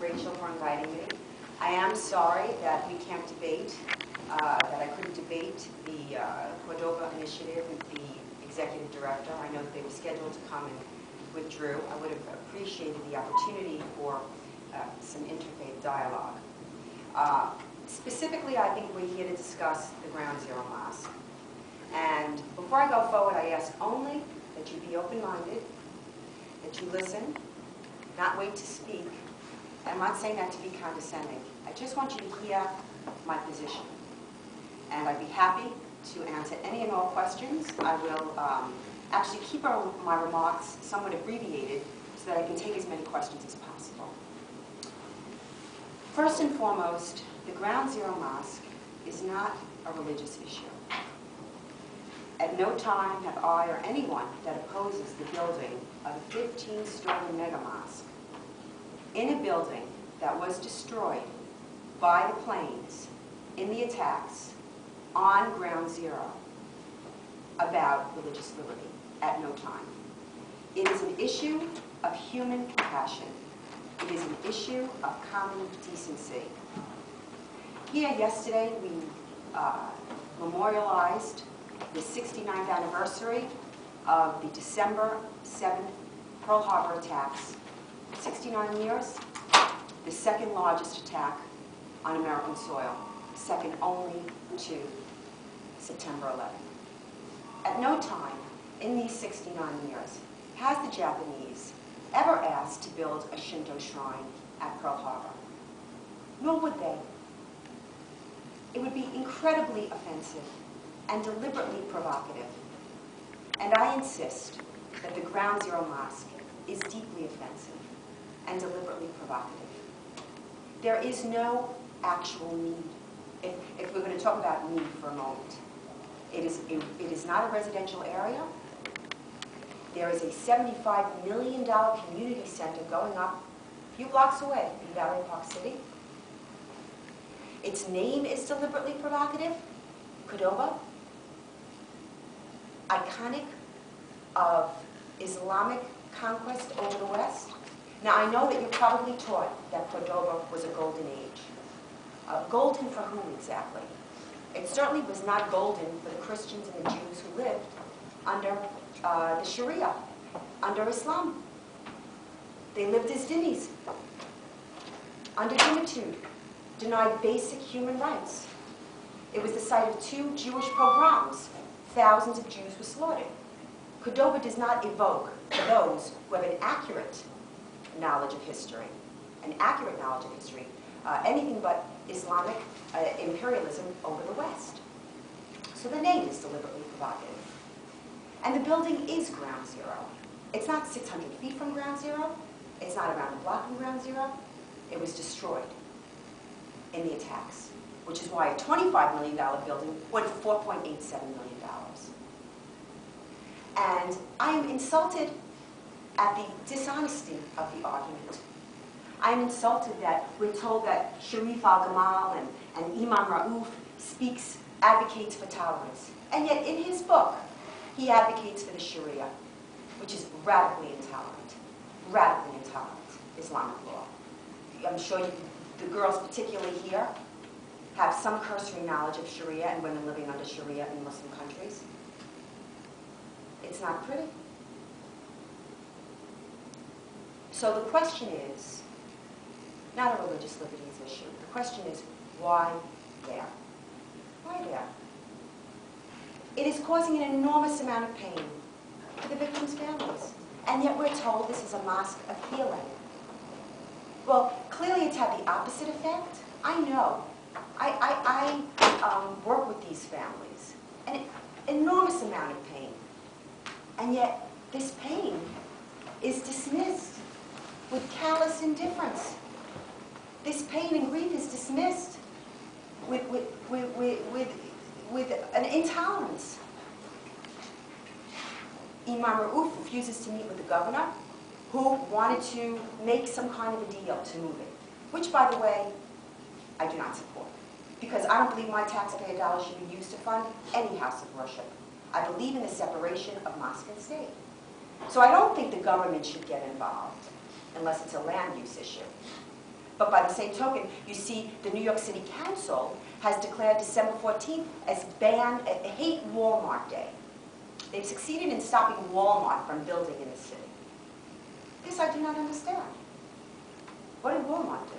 Rachel, for inviting me. I am sorry that we can't debate, that I couldn't debate the Cordova initiative with the executive director. I know that they were scheduled to come and withdrew. I would have appreciated the opportunity for some interfaith dialogue. Specifically, I think we're here to discuss the Ground Zero Mosque. And before I go forward, I ask only that you be open-minded, that you listen, not wait to speak. I'm not saying that to be condescending. I just want you to hear my position. And I'd be happy to answer any and all questions. I will actually keep my remarks somewhat abbreviated so that I can take as many questions as possible. First and foremost, the Ground Zero Mosque is not a religious issue. At no time have I or anyone that opposes the building of a 15-story mega mosque in a building that was destroyed by the planes in the attacks on Ground Zero about religious liberty. At no time. It is an issue of human compassion. It is an issue of common decency. Here yesterday we memorialized the 69th anniversary of the December 7th Pearl Harbor attacks. 69 years, the second largest attack on American soil, second only to September 11th. At no time in these 69 years has the Japanese ever asked to build a Shinto shrine at Pearl Harbor. Nor would they. It would be incredibly offensive and deliberately provocative. And I insist that the Ground Zero Mosque is deeply offensive and deliberately provocative. There is no actual need. If we're going to talk about need for a moment, it is not a residential area. There is a $75 million community center going up a few blocks away in Valley Park City. Its name is deliberately provocative, Cordova, iconic of Islamic conquest over the West. Now, I know that you're probably taught that Cordova was a golden age. Golden for whom exactly? It certainly was not golden for the Christians and the Jews who lived under the Sharia, under Islam. They lived as dhimmis, under dhimmitude, denied basic human rights. It was the site of 2 Jewish pogroms. Thousands of Jews were slaughtered. Cordova does not evoke, for those who have an accurate knowledge of history, anything but Islamic imperialism over the West. So the name is deliberately provocative. And the building is Ground Zero. It's not 600 feet from Ground Zero. It's not around the block from Ground Zero. It was destroyed in the attacks, which is why a $25 million building went for $4.87 million. And I am insulted at the dishonesty of the argument. I am insulted that we're told that Sharif al-Gamal and Imam Rauf advocates for tolerance. And yet in his book, he advocates for the Sharia, which is radically intolerant Islamic law. I'm sure the girls, particularly here, have some cursory knowledge of Sharia and women living under Sharia in Muslim countries. It's not pretty. So the question is, not a religious liberties issue. The question is, why there? Why there? It is causing an enormous amount of pain for the victims' families. And yet we're told this is a mosque of healing. Well, clearly it's had the opposite effect. I know. I work with these families. An enormous amount of pain. And yet this pain is dismissed with callous indifference. This pain and grief is dismissed with an intolerance. Imam Rauf refuses to meet with the governor, who wanted to make some kind of a deal to move it, which, by the way, I do not support, because I don't believe my taxpayer dollars should be used to fund any house of worship. I believe in the separation of mosque and state. So I don't think the government should get involved unless it's a land use issue. But by the same token, you see the New York City Council has declared December 14th as Hate Walmart Day. They've succeeded in stopping Walmart from building in the city. This I do not understand. What did Walmart do?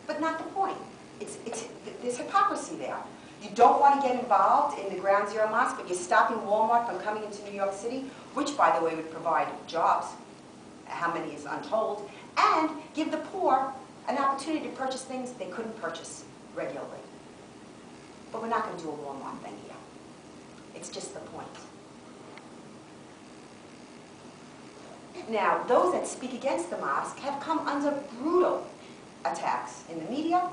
But not the point. There's hypocrisy there. You don't want to get involved in the Ground Zero Mosque, but you're stopping Walmart from coming into New York City, which, by the way, would provide jobs, how many is untold, and give the poor an opportunity to purchase things they couldn't purchase regularly. But we're not going to do a Walmart thing here. It's just the point. Now, those that speak against the mosque have come under brutal attacks in the media.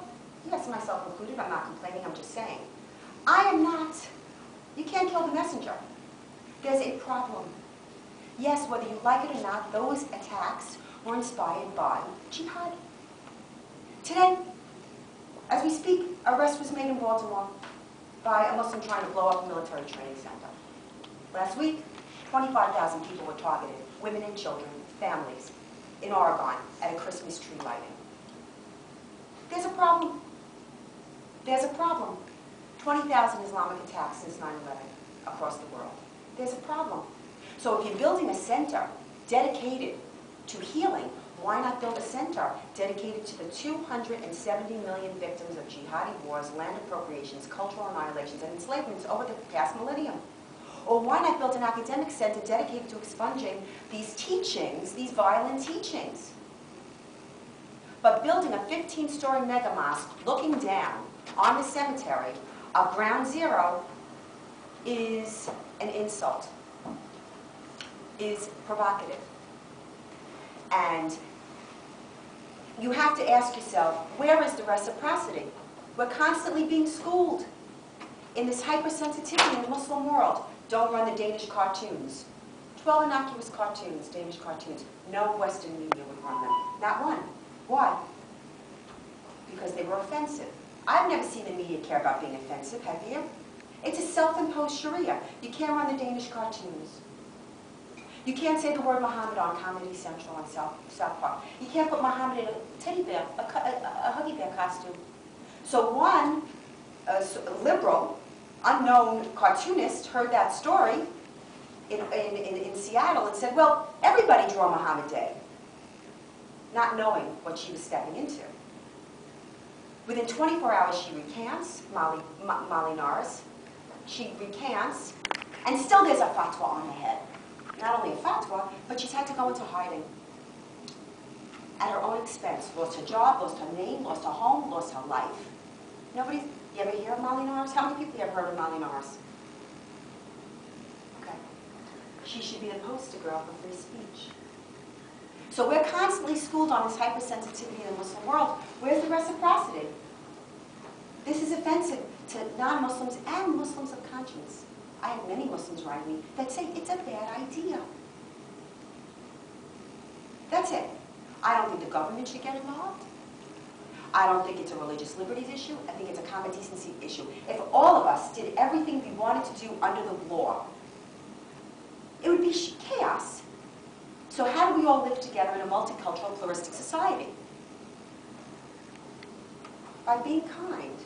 Yes, myself included. I'm not complaining. I'm just saying. I am not. You can't kill the messenger. There's a problem. Yes, whether you like it or not, those attacks were inspired by jihad. Today, as we speak, arrest was made in Baltimore by a Muslim trying to blow up a military training center. Last week, 25,000 people were targeted, women and children, families, in Oregon at a Christmas tree lighting. There's a problem. There's a problem. 20,000 Islamic attacks since 9/11 across the world. There's a problem. So if you're building a center dedicated to healing, why not build a center dedicated to the 270 million victims of jihadi wars, land appropriations, cultural annihilations, and enslavements over the past millennium? Or why not build an academic center dedicated to expunging these teachings, these violent teachings? But building a 15-story mega mosque looking down on the cemetery of Ground Zero is an insult, is provocative. And you have to ask yourself, where is the reciprocity? We're constantly being schooled in this hypersensitivity in the Muslim world. Don't run the Danish cartoons. 12 innocuous cartoons, Danish cartoons. No Western media would run them. Not one. Why? Because they were offensive. I've never seen the media care about being offensive, have you? It's a self-imposed Sharia. You can't run the Danish cartoons. You can't say the word Muhammad on Comedy Central on South Park. You can't put Muhammad in a teddy bear, a Huggy Bear costume. So one liberal, unknown cartoonist heard that story in Seattle and said, well, everybody draw Muhammad Day, not knowing what she was stepping into. Within 24 hours, she recants, Molly Norris. She recants, and still there's a fatwa on her head. Not only a fatwa, but she's had to go into hiding at her own expense. Lost her job, lost her name, lost her home, lost her life. You ever hear of Molly Norris? How many people have heard of Molly Norris? Okay. She should be the poster girl for free speech. So we're constantly schooled on this hypersensitivity in the Muslim world. Where's the reciprocity? This is offensive to non-Muslims and Muslims of conscience. I have many Muslims write me that say it's a bad idea. That's it. I don't think the government should get involved. I don't think it's a religious liberties issue. I think it's a common decency issue. If all of us did everything we wanted to do under the law, it would be chaos. So how do we all live together in a multicultural, pluralistic society? By being kind.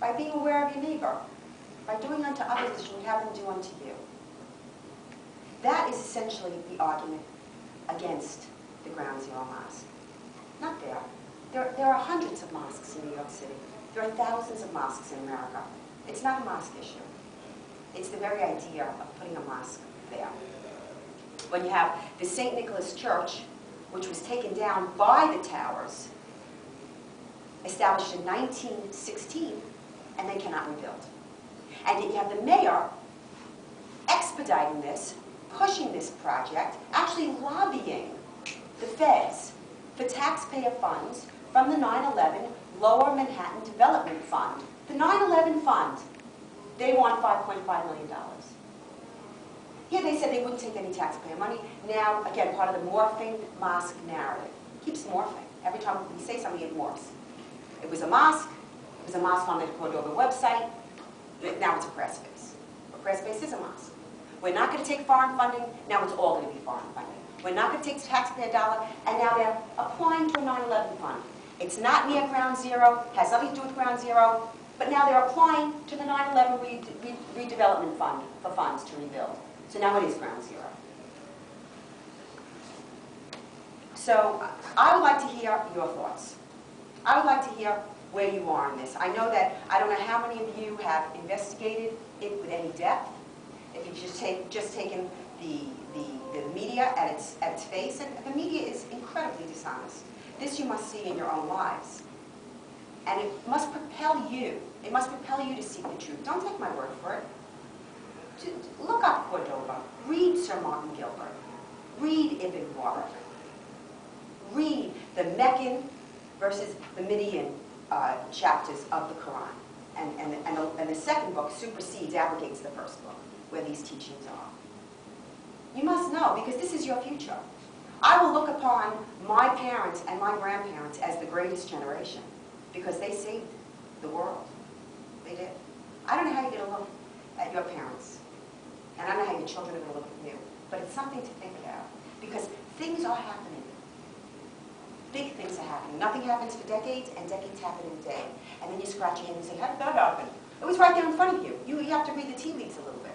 By being aware of your neighbor. By doing unto others as you would have them do unto you. That is essentially the argument against the Ground Zero Mosque. Not there. There are hundreds of mosques in New York City. There are thousands of mosques in America. It's not a mosque issue. It's the very idea of putting a mosque there. When you have the St. Nicholas Church, which was taken down by the towers, established in 1916, and they cannot rebuild. And yet you have the mayor expediting this, pushing this project, actually lobbying the feds for taxpayer funds from the 9/11 Lower Manhattan Development Fund. The 9/11 fund, they want $5.5 million. Here they said they wouldn't take any taxpayer money. Now, again, part of the morphing mosque narrative. Keeps morphing. Every time we say something, it morphs. It was a mosque on the Cordova website. Now it's a press space. A press space is a mosque. We're not going to take foreign funding. Now it's all going to be foreign funding. We're not going to take taxpayer dollar, and now they're applying to a 9/11 fund. It's not near Ground Zero, has nothing to do with Ground Zero, but now they're applying to the 9/11 redevelopment fund for funds to rebuild. So now it is Ground Zero. So I would like to hear your thoughts. I would like to hear where you are in this. I know that, I don't know how many of you have investigated it with any depth. If you've just taken the media at its face, and the media is incredibly dishonest. This you must see in your own lives. And it must propel you. It must propel you to seek the truth. Don't take my word for it. Look up Cordova. Read Sir Martin Gilbert. Read Ibn Warwick. Read the Meccan versus the Median chapters of the Quran. And the second book supersedes, abrogates the first book, where these teachings are. You must know, because this is your future. I will look upon my parents and my grandparents as the greatest generation, because they saved the world. They did. I don't know how you're going to look at your parents, and I don't know how your children are going to look at you, but it's something to think about, because things are happening. Big things are happening. Nothing happens for decades, and decades happen in a day. And then you scratch your head and say, how did that happen? It was right there in front of you. You have to read the tea leaves a little bit.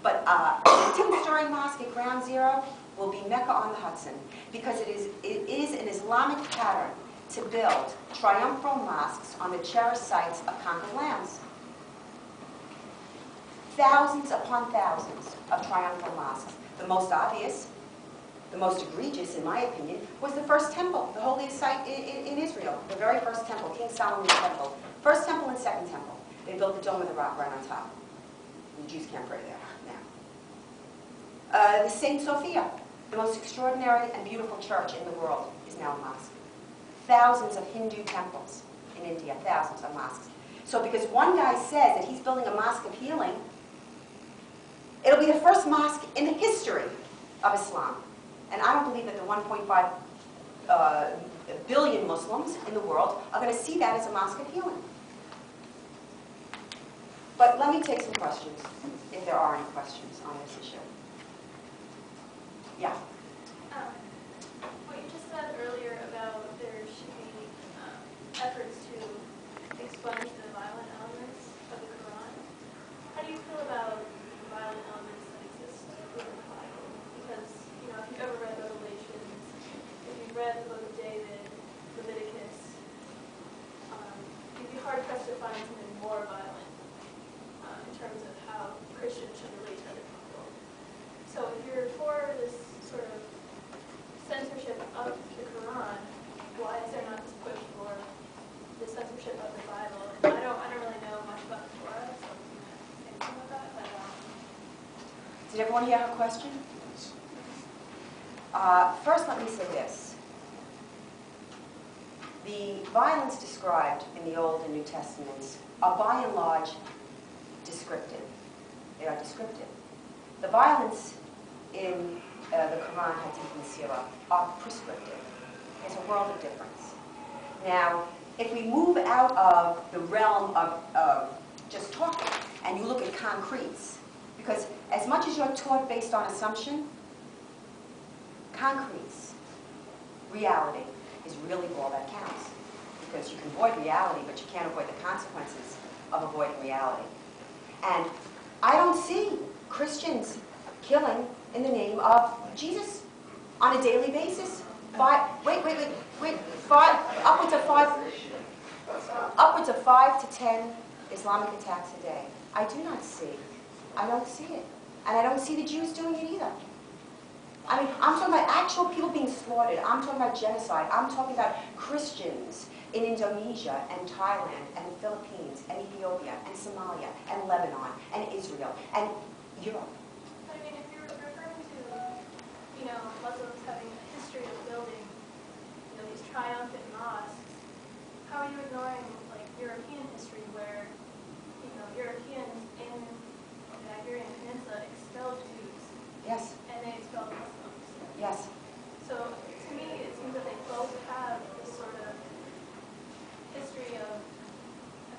But the two-story mosque at Ground Zero will be Mecca on the Hudson, because it is an Islamic pattern to build triumphal mosques on the cherished sites of conquered lands. Thousands upon thousands of triumphal mosques. The most obvious, the most egregious, in my opinion, was the first temple, the holiest site in Israel, the very first temple, King Solomon's temple. First temple and second temple. They built the Dome of the Rock right on top. The Jews can't pray there now. The St. Sophia, the most extraordinary and beautiful church in the world, is now a mosque. Thousands of Hindu temples in India, thousands of mosques. So because one guy says that he's building a mosque of healing, it'll be the first mosque in the history of Islam. And I don't believe that the 1.5 billion Muslims in the world are going to see that as a mosque of healing. But let me take some questions, if there are any questions on this issue. Yeah? What you just said earlier about there should be efforts to expunge the violent elements of the Quran. How do you feel about the violent elements that exist within the Bible? Because, you know, if you've ever read Revelations, if you've read the book of David, Leviticus, you'd be hard-pressed to find something more violent in terms of how Christians should relate to other people. So if you're for this sort of censorship of the Quran, why is there not this push for the censorship of the Bible? And I don't really know much about the Torah, so I'm going to say something about that. But, Did everyone hear her question? First, let me say this. The violence described in the Old and New Testaments are by and large descriptive. They are descriptive. The violence in the Quran, Hadith, and Sirah are prescriptive. There's a world of difference. Now, if we move out of the realm of just talking, and you look at concretes, because as much as you're taught based on assumption, concretes, reality, is really all that counts. Because you can avoid reality, but you can't avoid the consequences of avoiding reality. And I don't see Christians killing in the name of Jesus on a daily basis. Upwards of 5 to 10 Islamic attacks a day. I do not see. I don't see it. And I don't see the Jews doing it either. I mean, I'm talking about actual people being slaughtered. I'm talking about genocide. I'm talking about Christians in Indonesia and Thailand and the Philippines and Ethiopia and Somalia and Lebanon and Israel and Europe. I mean, if you're referring to, you know, Muslims having a history of building, you know, these triumphant mosques, how are you ignoring, like, European history where, you know, Europeans in the Iberian Peninsula expelled Jews? Yes. And they expelled Muslims. Yes. So, to me, it seems that they both have this sort of history of, I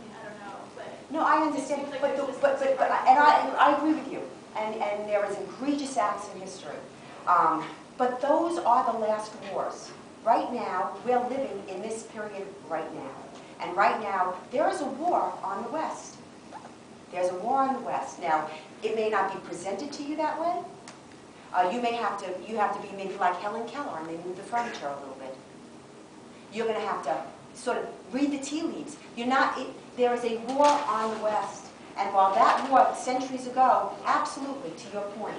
mean, I don't know, but... No, I understand, like and I agree with you. And there is egregious acts in history. But those are the last wars. Right now, we're living in this period right now. And right now, there is a war on the West. There's a war on the West. Now, it may not be presented to you that way. You have to be maybe like Helen Keller and they move the furniture a little bit. You're going to have to sort of read the tea leaves. There is a war on the West. And while that war centuries ago, absolutely, to your point,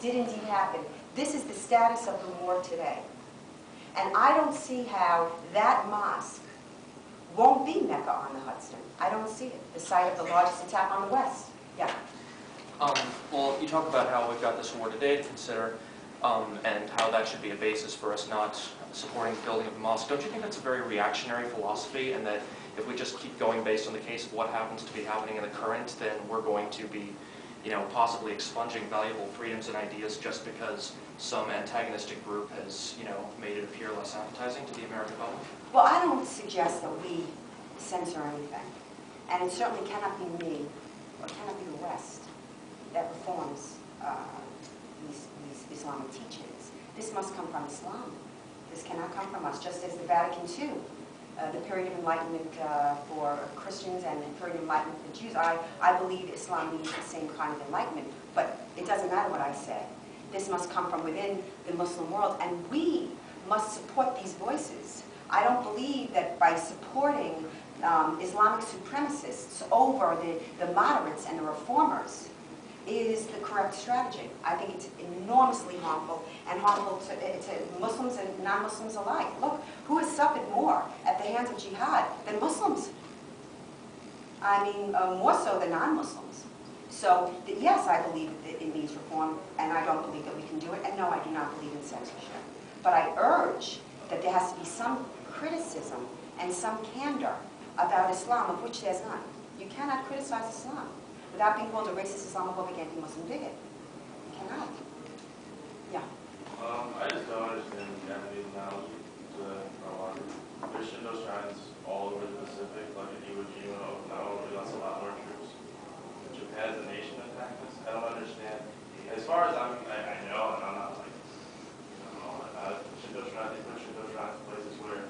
did indeed happen, this is the status of the war today. And I don't see how that mosque won't be Mecca on the Hudson. I don't see it. The site of the largest attack on the West. Yeah. Well, you talk about how we've got this war today to consider, and how that should be a basis for us not supporting the building of a mosque. Don't you think that's a very reactionary philosophy, and that if we just keep going based on the case of what happens to be happening in the current, then we're going to be, possibly expunging valuable freedoms and ideas just because some antagonistic group has, made it appear less appetizing to the American public? Well, I don't suggest that we censor anything. And it certainly cannot be me, or cannot be the West, that reforms these Islamic teachings. This must come from Islam. This cannot come from us, just as the Vatican II, the period of enlightenment for Christians and the period of enlightenment for Jews. I believe Islam needs the same kind of enlightenment, but it doesn't matter what I say. This must come from within the Muslim world, and we must support these voices. I don't believe that by supporting Islamic supremacists over the moderates and the reformers is the correct strategy. I think it's enormously harmful, and harmful to Muslims and non-Muslims alike. Look, who has suffered more at the hands of jihad than Muslims? I mean, more so than non-Muslims. So, yes, I believe that it needs reform, and I don't believe that we can do it, and no, I do not believe in censorship. But I urge that there has to be some criticism and some candor about Islam, of which there's none. You cannot criticize Islam without being called a racist, Islamophobic, anti-Muslim bigot. You cannot. Yeah. I just don't understand the Japanese analogy to Rwanda. There's Shindo shrines all over the Pacific, like in Iwo Jima, Okinawa, we lost a lot more troops. Japan's a nation attacked us. I don't understand. As far as I know, and I'm not like, Shindo shrines, they put Shindo shrines in places where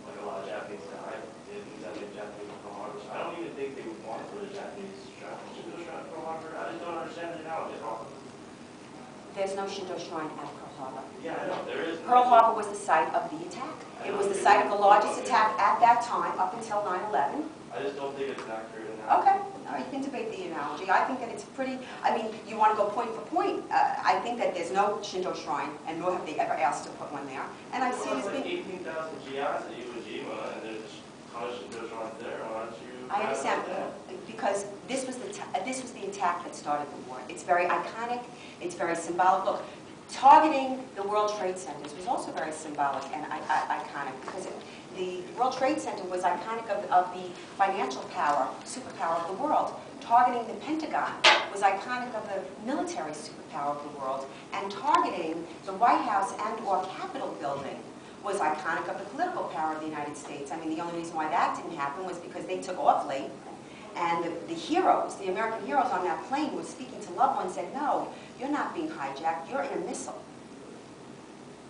like a lot of Japanese died. They didn't exactly Japanese Pearl Harbor. So I don't even think they would want to put a Japanese Shindo shrine at Pearl Harbor. I just don't understand the analogy at all. There's no Shindo shrine at Pearl Harbor. Yeah, I know, there is. Pearl Harbor was the site of the attack. It was the site of the largest attack at that time, up until 9/11. I just don't think it's an accurate analogy. Okay. No, you can debate the analogy. I think that it's pretty, I mean, you want to go point for point. I think that there's no Shindo shrine, and nor have they ever asked to put one there. And I see Well, this it's like being... 18,000 GIs at Iwo Jima, and there's a ton of Shindo shrines there. Why don't you... I understand, because this was the attack that started the war. It's very iconic. It's very symbolic. Look, targeting the World Trade Centers was also very symbolic and iconic, because the World Trade Center was iconic of the financial power, superpower of the world. Targeting the Pentagon was iconic of the military superpower of the world. And targeting the White House and or Capitol building was iconic of the political power of the United States. I mean, the only reason why that didn't happen was because they took off late, and the heroes, the American heroes on that plane who were speaking to loved ones said, no, you're not being hijacked, you're in a missile.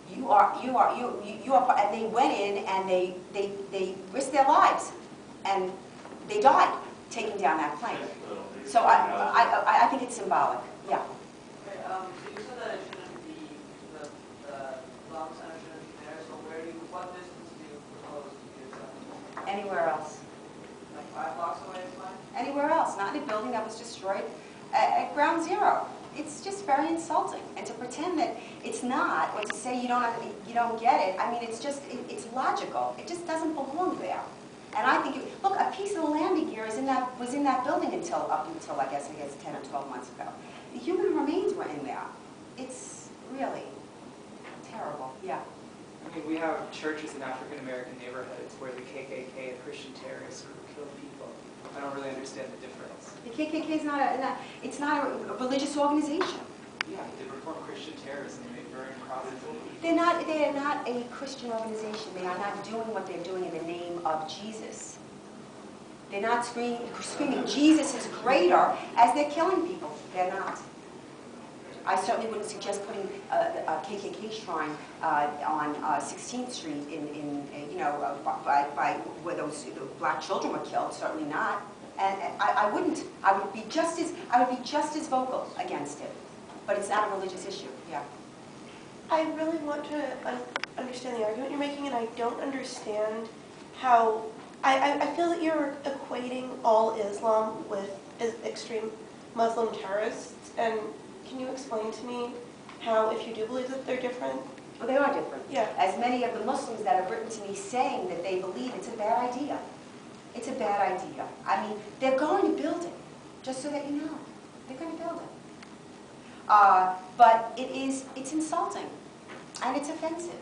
You are, and they went in and they risked their lives, and they died taking down that plane. So I think it's symbolic, yeah. Okay, so you said that it shouldn't be, the Islam Center shouldn't be there, so what distance do you propose to be acceptable? Anywhere else. Like 5 blocks away is fine? Anywhere else, not in a building that was destroyed at Ground Zero. It's just very insulting. And to pretend that it's not, or to say you don't get it, I mean, it's just, it's logical. It just doesn't belong there. And I think, look, a piece of the landing gear was in that building up until I guess 10 or 12 months ago. The human remains were in there. It's really terrible, yeah. I mean, we have churches in African American neighborhoods where the KKK, a Christian terrorist group, killed people. I don't really understand the difference. The KKK is not a religious organization. Yeah, they perform Christian terrorism. They burn crosses. They are not a Christian organization. They are not doing what they're doing in the name of Jesus. They're not screaming, Jesus is greater as they're killing people. They're not. I certainly wouldn't suggest putting a KKK shrine on 16th Street by where those black children were killed. Certainly not. And I wouldn't. I would be just as vocal against it. But it's not a religious issue. Yeah. I really want to understand the argument you're making, and I don't understand how. I feel that you're equating all Islam with extreme Muslim terrorists, and can you explain to me how, if you do believe that they're different? Well, they are different. Yeah. As many of the Muslims that have written to me saying that they believe it's a bad idea. It's a bad idea. I mean, they're going to build it, just so that you know. They're going to build it. But it's insulting, and it's offensive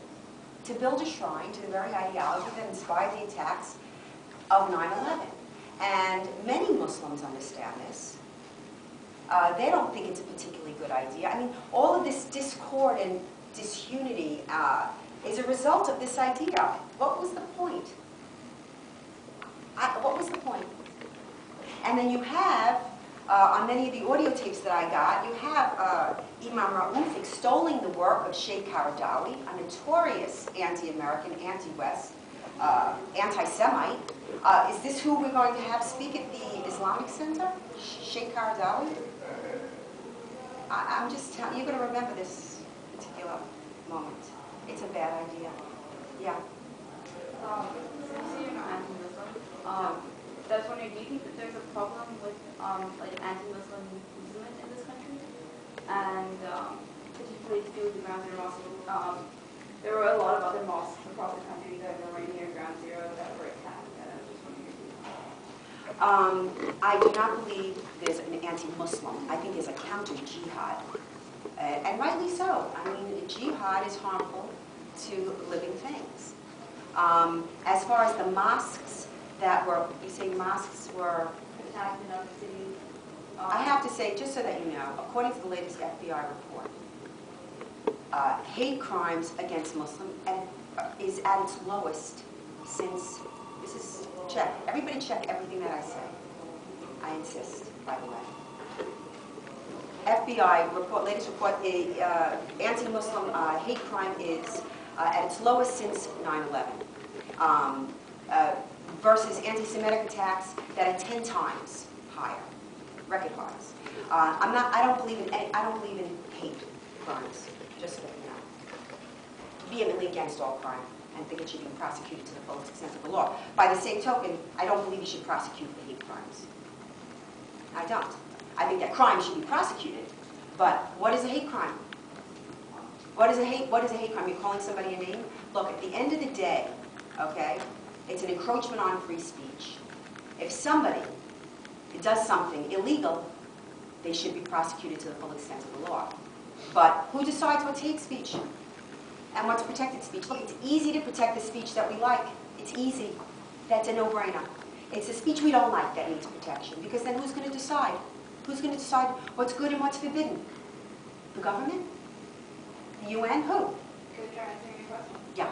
to build a shrine to the very ideology that inspired the attacks of 9/11. And many Muslims understand this. They don't think it's a particularly good idea. I mean, all of this discord and disunity is a result of this idea. What was the point? What was the point? And then you have, on many of the audio tapes that I got, you have Imam Rauf extolling the work of Sheikh Qaradawi, a notorious anti-American, anti-West, anti-Semite. Is this who we're going to have speak at the Islamic Center? Sheikh Qaradawi? I'm just telling you, you're going to remember this particular moment. It's a bad idea. Yeah. So you say you're not anti-Muslim. I was wondering, do you think that there's a problem with like anti-Muslim movement in this country? And particularly to do with the Ground Zero mosque. There were a lot of other mosques across the country that were right near Ground Zero that were attacked. And I was just wondering your views on that. I do not believe there's an anti-Muslim. I think there's a counter-jihad. And rightly so. I mean, jihad is harmful to living things. As far as the mosques that were, you say mosques were Attacked in other cities. I have to say, just so that you know, according to the latest FBI report, hate crimes against Muslims is at its lowest since, this is, check, everybody check everything that I say. I insist, by the way. FBI report, latest report, anti-Muslim hate crime is at its lowest since 9/11. Versus anti-Semitic attacks that are 10 times higher, record highs. I don't believe in hate crimes, just so that you know. Vehemently against all crime, and think it should be prosecuted to the fullest extent of the law. By the same token, I don't believe you should prosecute for hate crimes. I don't. I think that crime should be prosecuted, but what is a hate crime? What is a hate crime? You're calling somebody a name? Look, at the end of the day, okay, it's an encroachment on free speech. If somebody does something illegal, they should be prosecuted to the full extent of the law. But who decides what's hate speech and what's protected speech? Look, it's easy to protect the speech that we like. It's easy. That's a no-brainer. It's the speech we don't like that needs protection, because then who's going to decide? Who's going to decide what's good and what's forbidden? The government? The UN? Who? Could I answer your question? Yeah.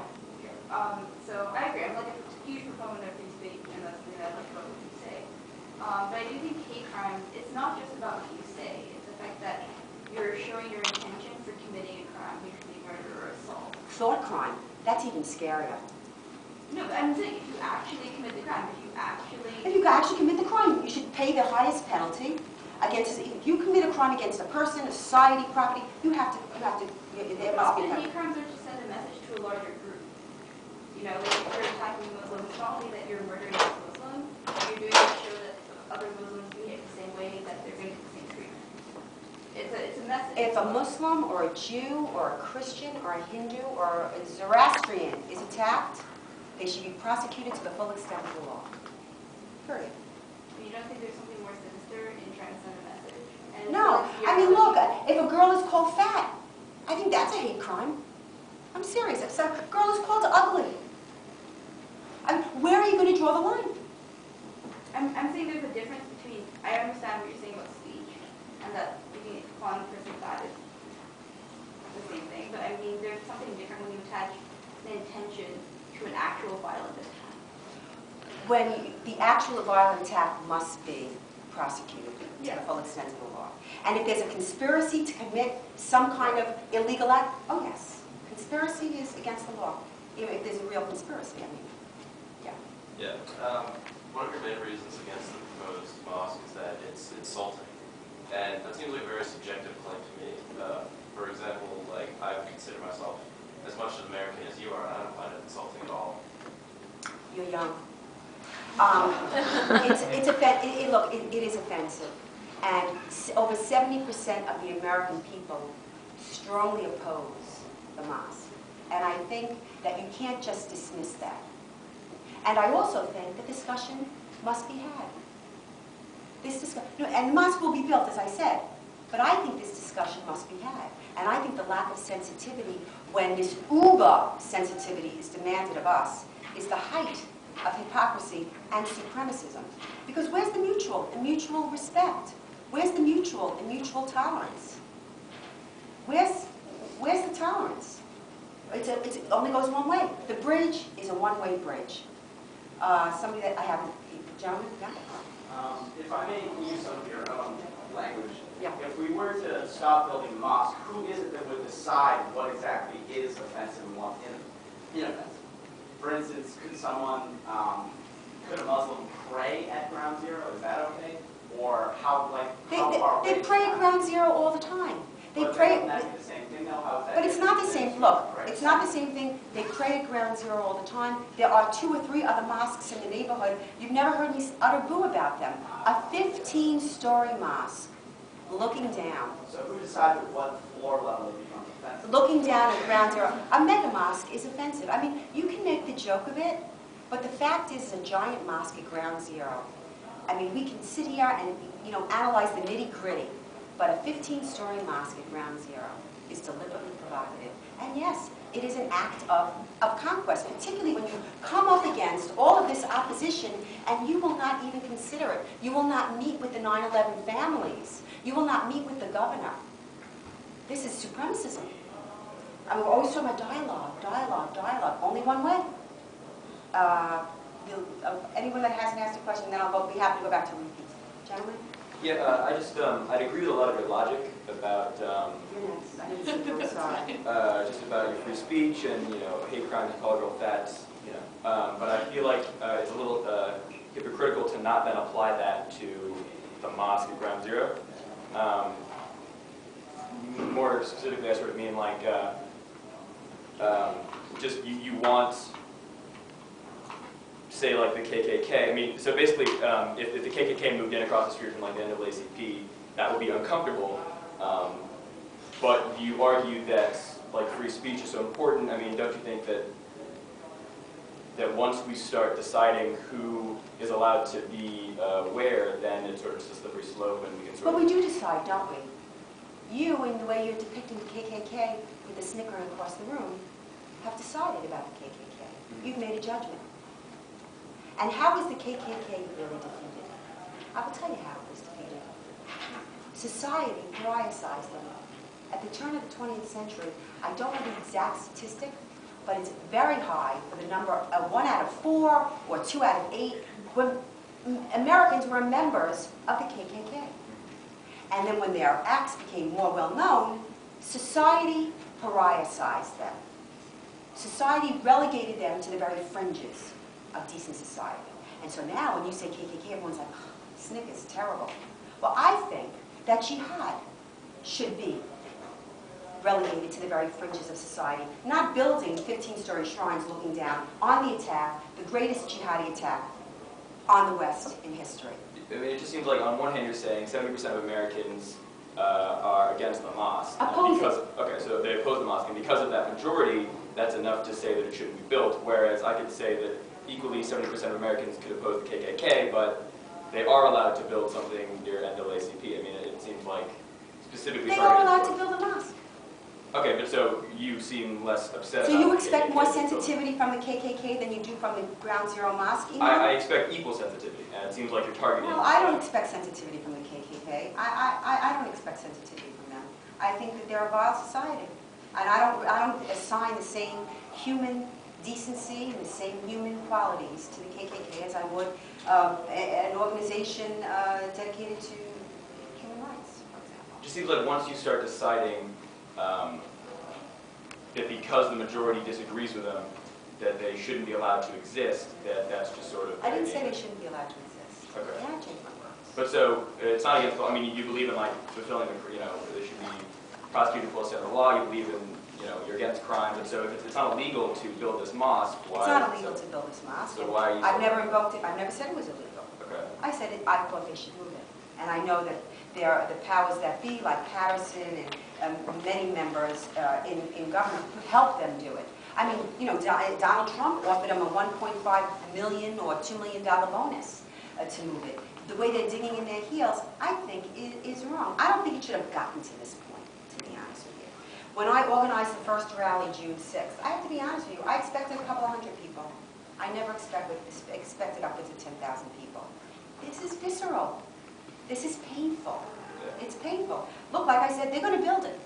So I agree. I'm like a huge proponent of free speech, and that's something I like about what you say. But I do think hate crimes, it's not just about what you say. It's the fact that you're showing your intention for committing a crime, usually murder or assault. Thought crime. That's even scarier. No, but I'm saying if you actually commit the crime, if you If you actually commit the crime, you should pay the highest penalty against. If you commit a crime against a person, a society, property, there must be a often hate crimes are to send a message to a larger group. You know, like if you're attacking Muslims, it's not only that you're murdering a Muslim, you're doing it to show that other Muslims behave the same way, that they're going to get the same treatment. It's a message. If a Muslim or a Jew or a Christian or a Hindu or a Zoroastrian is attacked, they should be prosecuted to the full extent of the law. Period. You don't think there's something more sinister in trying to send a message? And No. I mean, look, if a girl is called fat, I think that's a hate crime. I'm serious. If a girl is called ugly, where are you going to draw the line? I'm saying there's a difference between, I understand what you're saying about speech, and that calling a person fat is the same thing, but I mean, there's something different when you attach an intention to an actual violent attack. When the actual violent attack must be prosecuted to Yeah. the full extent of the law. And if there's a conspiracy to commit some kind of illegal act, oh yes, conspiracy is against the law. If there's a real conspiracy, I mean, yeah. Yeah. One of your main reasons against the proposed mosque is that it's insulting. And that seems like a very subjective claim to me. For example, like, I consider myself as much an American as you are, and I don't find it insulting at all. You're young. Look, it is offensive. And over 70% of the American people strongly oppose the mosque. And I think that you can't just dismiss that. And I also think that discussion must be had. And the mosque will be built, as I said, but I think this discussion must be had. And I think the lack of sensitivity, when this uber sensitivity is demanded of us, is the height of hypocrisy and supremacism. Because where's the mutual respect? Where's the mutual and mutual tolerance? Where's the tolerance? It only goes one way. The bridge is a one-way bridge. Somebody that I haven't, gentlemen, yeah? If I may use some of your own language, Yeah. if we were to stop building mosques, who is it that would decide what exactly is offensive and what inoffensive? For instance, could a Muslim pray at Ground Zero? Is that okay? Or how far away? They pray at Ground Zero all the time. They pray. Wouldn't that be the same thing, though? How is that But it's not the different same. than Look, prayer? it's not the same thing. They pray at Ground Zero all the time. There are 2 or 3 other mosques in the neighborhood. You've never heard me utter boo about them. A 15-story mosque looking down. So who decides at what floor level it becomes offensive? Looking down at Ground Zero. A mega mosque is offensive. I mean, you can make the joke of it, but the fact is a giant mosque at Ground Zero. I mean, we can sit here and, analyze the nitty-gritty, but a 15-story mosque at Ground Zero is deliberately provocative. And yes, it is an act of conquest, particularly when you come up against all of this opposition and you will not even consider it. You will not meet with the 9/11 families. You will not meet with the governor. This is supremacism. I mean, we're always talking about dialogue. Only one way. Anyone that hasn't asked a question, then I'll be happy to go back to repeat. Gentlemen? Yeah, I'd agree with a lot of your logic about You're next. I didn't see your side. just about your free speech and hate crimes and cultural facts. But I feel like it's a little hypocritical to not then apply that to the mosque at Ground Zero. More specifically, I sort of mean like just you want, say, like the KKK. I mean, so basically, if the KKK moved in across the street from like the NAACP, that would be uncomfortable. But you argue that like free speech is so important. I mean, don't you think that once we start deciding who is allowed to be where, then it's sort of just a slippery slope, and we can sort But of. we do decide, don't we? You, in the way you're depicting the KKK with the snicker across the room, have decided about the KKK. You've made a judgment. And how was the KKK really defeated? I will tell you how it was defeated. Society pariahicized them. At the turn of the 20th century, I don't know the exact statistic, but it's very high for the number of 1 out of 4 or 2 out of 8 when Americans were members of the KKK. And then when their acts became more well-known, society pariahicized them. Society relegated them to the very fringes of decent society. And so now when you say KKK, everyone's like, oh, Snickers, terrible. Well, I think that jihad should be relegated to the very fringes of society, not building 15-story shrines looking down on the attack, the greatest jihadi attack on the West in history. I mean, it just seems like on one hand you're saying 70% of Americans are against the mosque. Oppose it. Okay, so they oppose the mosque, and because of that majority, that's enough to say that it shouldn't be built. Whereas I could say that equally 70% of Americans could oppose the KKK, but they are allowed to build something near NAACP. I mean, it seems like specifically. They are allowed to build a mosque. Okay, but so you seem less upset. So about you the expect KKK more building. sensitivity from the KKK than you do from the Ground Zero Mosque? I expect equal sensitivity, and it seems like you're targeting. No, I don't expect sensitivity from the KKK. I don't expect sensitivity from them. I think that they're a vile society. And I don't assign the same human decency and the same human qualities to the KKK as I would an organization dedicated to human rights, for example. It just seems like once you start deciding that because the majority disagrees with them, that they shouldn't be allowed to exist, that's just sort of... I didn't say they shouldn't be allowed to exist. Okay. Yeah, I changed my words. But so, it's not against the law. I mean, you believe in, like, fulfilling the, they should be prosecuted for the law, you believe in, you're against crime, but so if it's not illegal to build this mosque, why... It's not illegal to build this mosque. So why are you... I've never invoked it, I've never said it was illegal. Okay. I said I thought they should move it. And I know that there are the powers that be, like Patterson and many members in government, who helped them do it. I mean, Donald Trump offered them a $1.5 million or $2 million bonus to move it. The way they're digging in their heels, I think, is wrong. I don't think it should have gotten to this point, to be honest with you. When I organized the first rally June 6th, I have to be honest with you, I expected a couple hundred people. I never expected upwards of 10,000 people. This is visceral. This is painful. It's painful. Look, like I said, they're going to build it.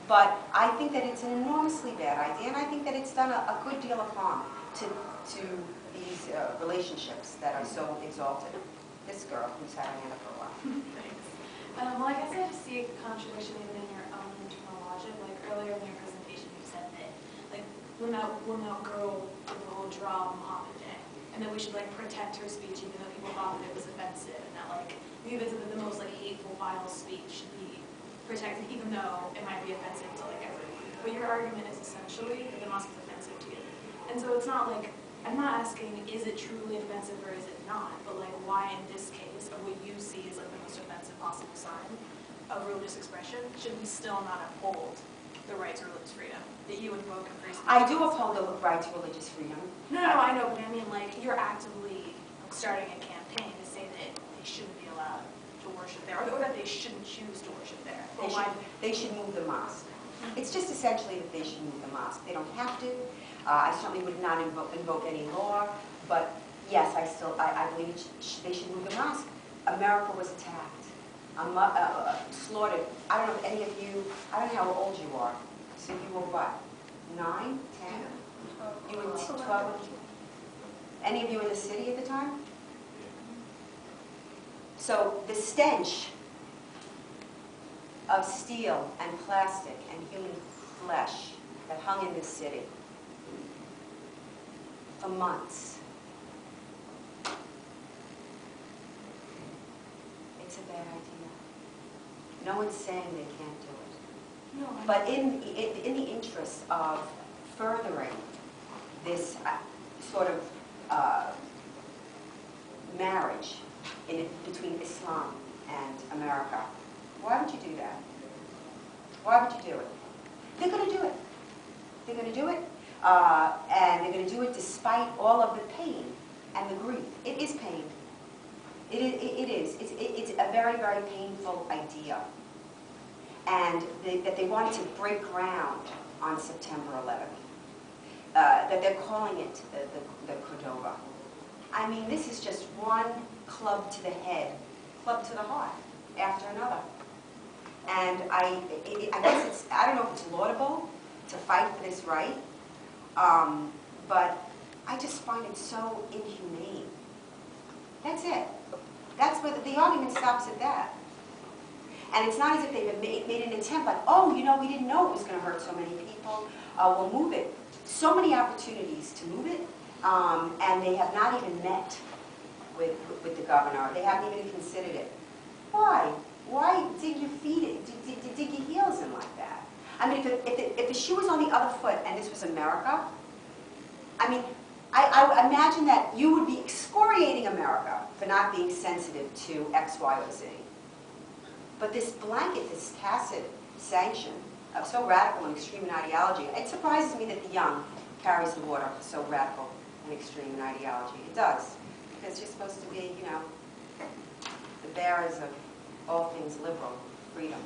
But I think that it's an enormously bad idea, and I think that it's done a good deal of harm to these relationships that are so exalted. This girl who's had her hand up for a while. Thanks. Well, I guess I just see a contradiction even in your own internal logic. Like earlier in your presentation, you said that, like, we'll not girl with the whole draw Muhammad Day, and that we should like protect her speech even though people thought that it was offensive, and that like maybe the most like hateful, vile speech should be protected even though it might be offensive to like everyone. But your argument is essentially that the mosque is offensive to you, and so it's not like. I'm not asking, is it truly offensive or is it not, but like why in this case, of what you see as like the most offensive possible sign of religious expression, should we still not uphold the right to religious freedom that you invoke in free speech? I do uphold the right to religious freedom. No, I know, but I mean like you're actively starting a campaign to say that they shouldn't be allowed to worship there, or that they shouldn't choose to worship there. They should move the mosque. It's just essentially that they should move the mosque. They don't have to. I certainly would not invoke any law, but yes, I believe they should move the mosque. America was attacked, slaughtered. I don't know if any of you, I don't know how old you are. So you were what, 9, 10? You were 12? Any of you in the city at the time? So the stench of steel and plastic and human flesh that hung in this city for months. It's a bad idea. No one's saying they can't do it. No, But in the interest of furthering this sort of marriage between Islam and America, why would you do that? Why would you do it? They're going to do it. They're going to do it. And they're going to do it despite all of the pain and the grief. It is pain. It is. It's a very, very painful idea. And that they wanted to break ground on September 11th. That they're calling it the Cordova. I mean, this is just one club to the head, club to the heart, after another. And I guess I don't know if it's laudable to fight for this right, but I just find it so inhumane. That's it. That's where the argument stops at that. And it's not as if they've made an attempt like, oh, we didn't know it was going to hurt so many people. We'll move it. So many opportunities to move it, and they have not even met with the governor. They haven't even considered it. Why? Why dig your feet in, dig your heels in like that? I mean, if the shoe was on the other foot and this was America, I mean, I imagine that you would be excoriating America for not being sensitive to X, Y, or Z. But this blanket, this tacit sanction of so radical and extreme an ideology, it surprises me that the young carries the water for so radical and extreme an ideology. It does, because you're supposed to be, the bearers of all things liberal, freedom,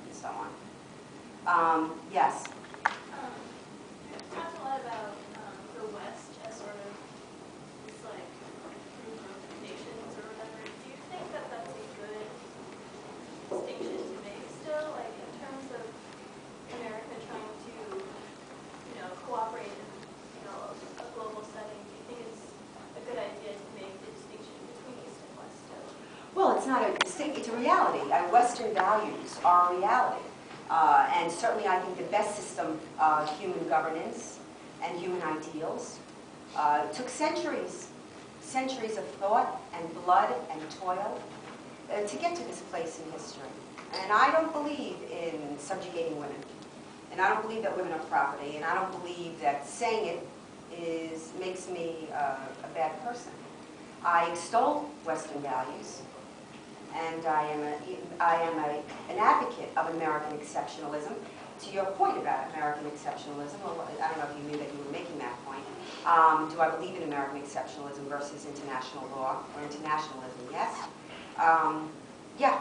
and so on. Yes? We've talked a lot about the West as sort of this like group of nations or whatever. Do you think that that's a good distinction to make still, like in terms of America trying to, cooperate and, it's not a mistake, it's a reality. Western values are a reality. And certainly I think the best system of human governance and human ideals took centuries of thought and blood and toil to get to this place in history. And I don't believe in subjugating women. And I don't believe that women are property. And I don't believe that saying it makes me a bad person. I extol Western values. And I am an advocate of American exceptionalism. To your point about American exceptionalism, well, I don't know if you knew that you were making that point. Do I believe in American exceptionalism versus international law or internationalism? Yes. Yeah,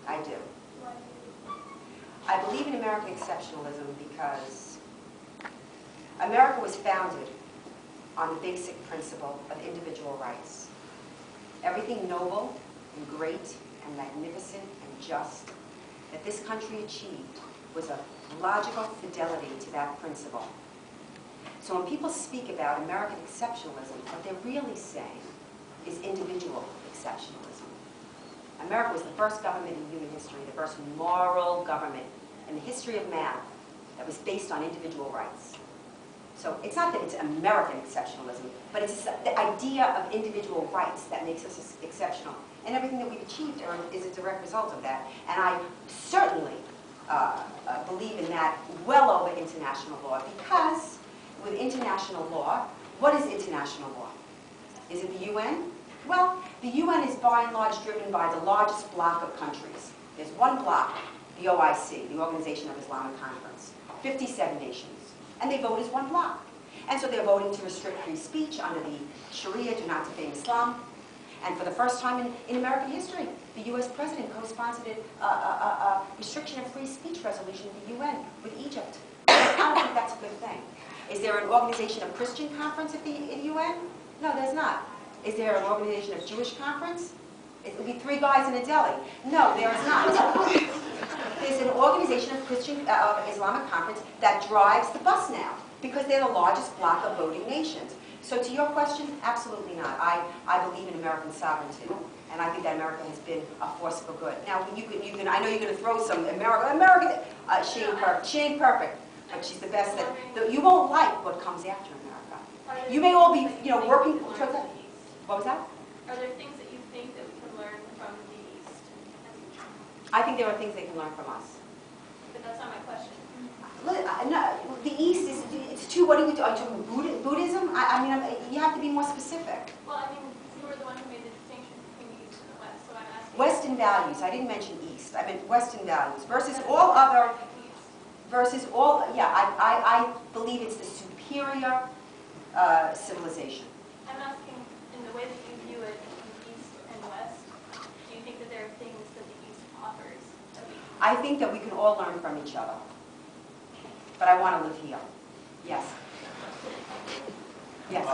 I do. I believe in American exceptionalism because America was founded on the basic principle of individual rights. Everything noble and great and magnificent and just that this country achieved was a logical fidelity to that principle. So when people speak about American exceptionalism, what they're really saying is individual exceptionalism. America was the first government in human history, the first moral government in the history of man that was based on individual rights. So it's not that it's American exceptionalism, but it's the idea of individual rights that makes us exceptional. And everything that we've achieved is a direct result of that. And I certainly believe in that well over international law, because with international law, what is international law? Is it the UN? Well, the UN is by and large driven by the largest bloc of countries. There's one bloc, the OIC, the Organization of Islamic Conference, 57 nations. And they vote as one bloc. And so they're voting to restrict free speech under the Sharia, do not defame Islam. And for the first time in American history, the U.S. president co-sponsored a restriction of free speech resolution at the UN with Egypt. I don't think that's a good thing. Is there an Organization of Christian Conference at the UN? No, there's not. Is there an Organization of Jewish Conference? It would be 3 guys in a deli. No, there is not. There's an Organization of Islamic Conference that drives the bus now, because they're the largest bloc of voting nations. So to your question, absolutely not. I believe in American sovereignty, and I think that America has been a force for good. Now, you can. I know you're going to throw some American. She ain't perfect, but she's the best. You won't like what comes after America. You may all be, working towards that. What was that? Are there things that you think that we can learn from the East? I think there are things they can learn from us. But that's not my question. No, the East is, it's too, what are you talking Buddhism? I mean, you have to be more specific. Well, I mean, you were the one who made the distinction between the East and the West, so I'm asking. Western values, I didn't mention East, I meant Western values versus all other, I believe it's the superior civilization. I'm asking, in the way that you view it, East and West, do you think that there are things that the East offers? I think that we can all learn from each other. But I want to live here. Yes. Yes.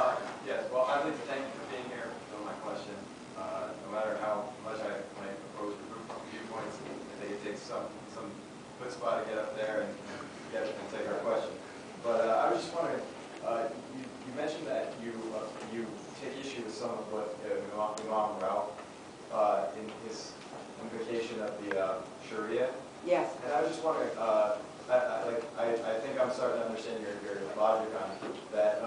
Yes. Well, I'd like to thank you for being here. No, my question. No matter how much I might oppose your viewpoints, I think it takes some chutzpah to get up there and take our question. But I was just wondering. You mentioned that you take issue with some of what Imam Rauf in his invocation of the Sharia. Yes. And I was just wondering. I think I'm starting to understand your logic on that.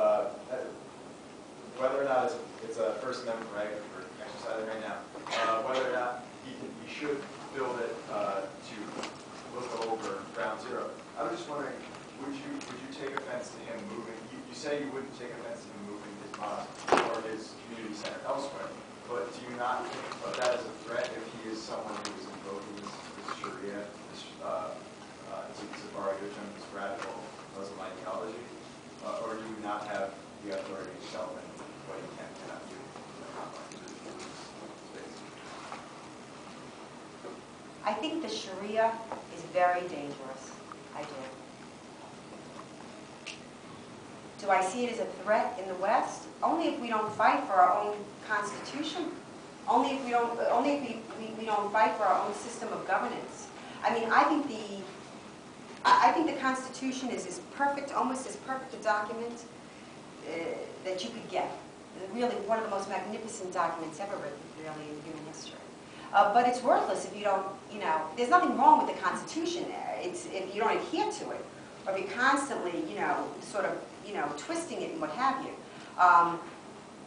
Whether or not it's a First Amendment right for exercising right now, whether or not he should build it to look over Ground Zero. I was just wondering, would you take offense to him moving? You say you wouldn't take offense to him moving his mosque or his community center elsewhere, but do you not think of that as a threat if he is someone who is invoking this Sharia, this this radical Muslim ideology, or do you not have the authority to tell them what you can and cannot do in the space? I think the Sharia is very dangerous. I do. Do I see it as a threat in the West? Only if we don't fight for our own constitution. Only if we don't fight for our own system of governance. I mean, I think the Constitution is as perfect, almost as perfect a document that you could get. Really, one of the most magnificent documents ever written, really, in human history. but it's worthless if you don't, there's nothing wrong with the Constitution. It's if you don't adhere to it, or if you're constantly, sort of, twisting it and what have you.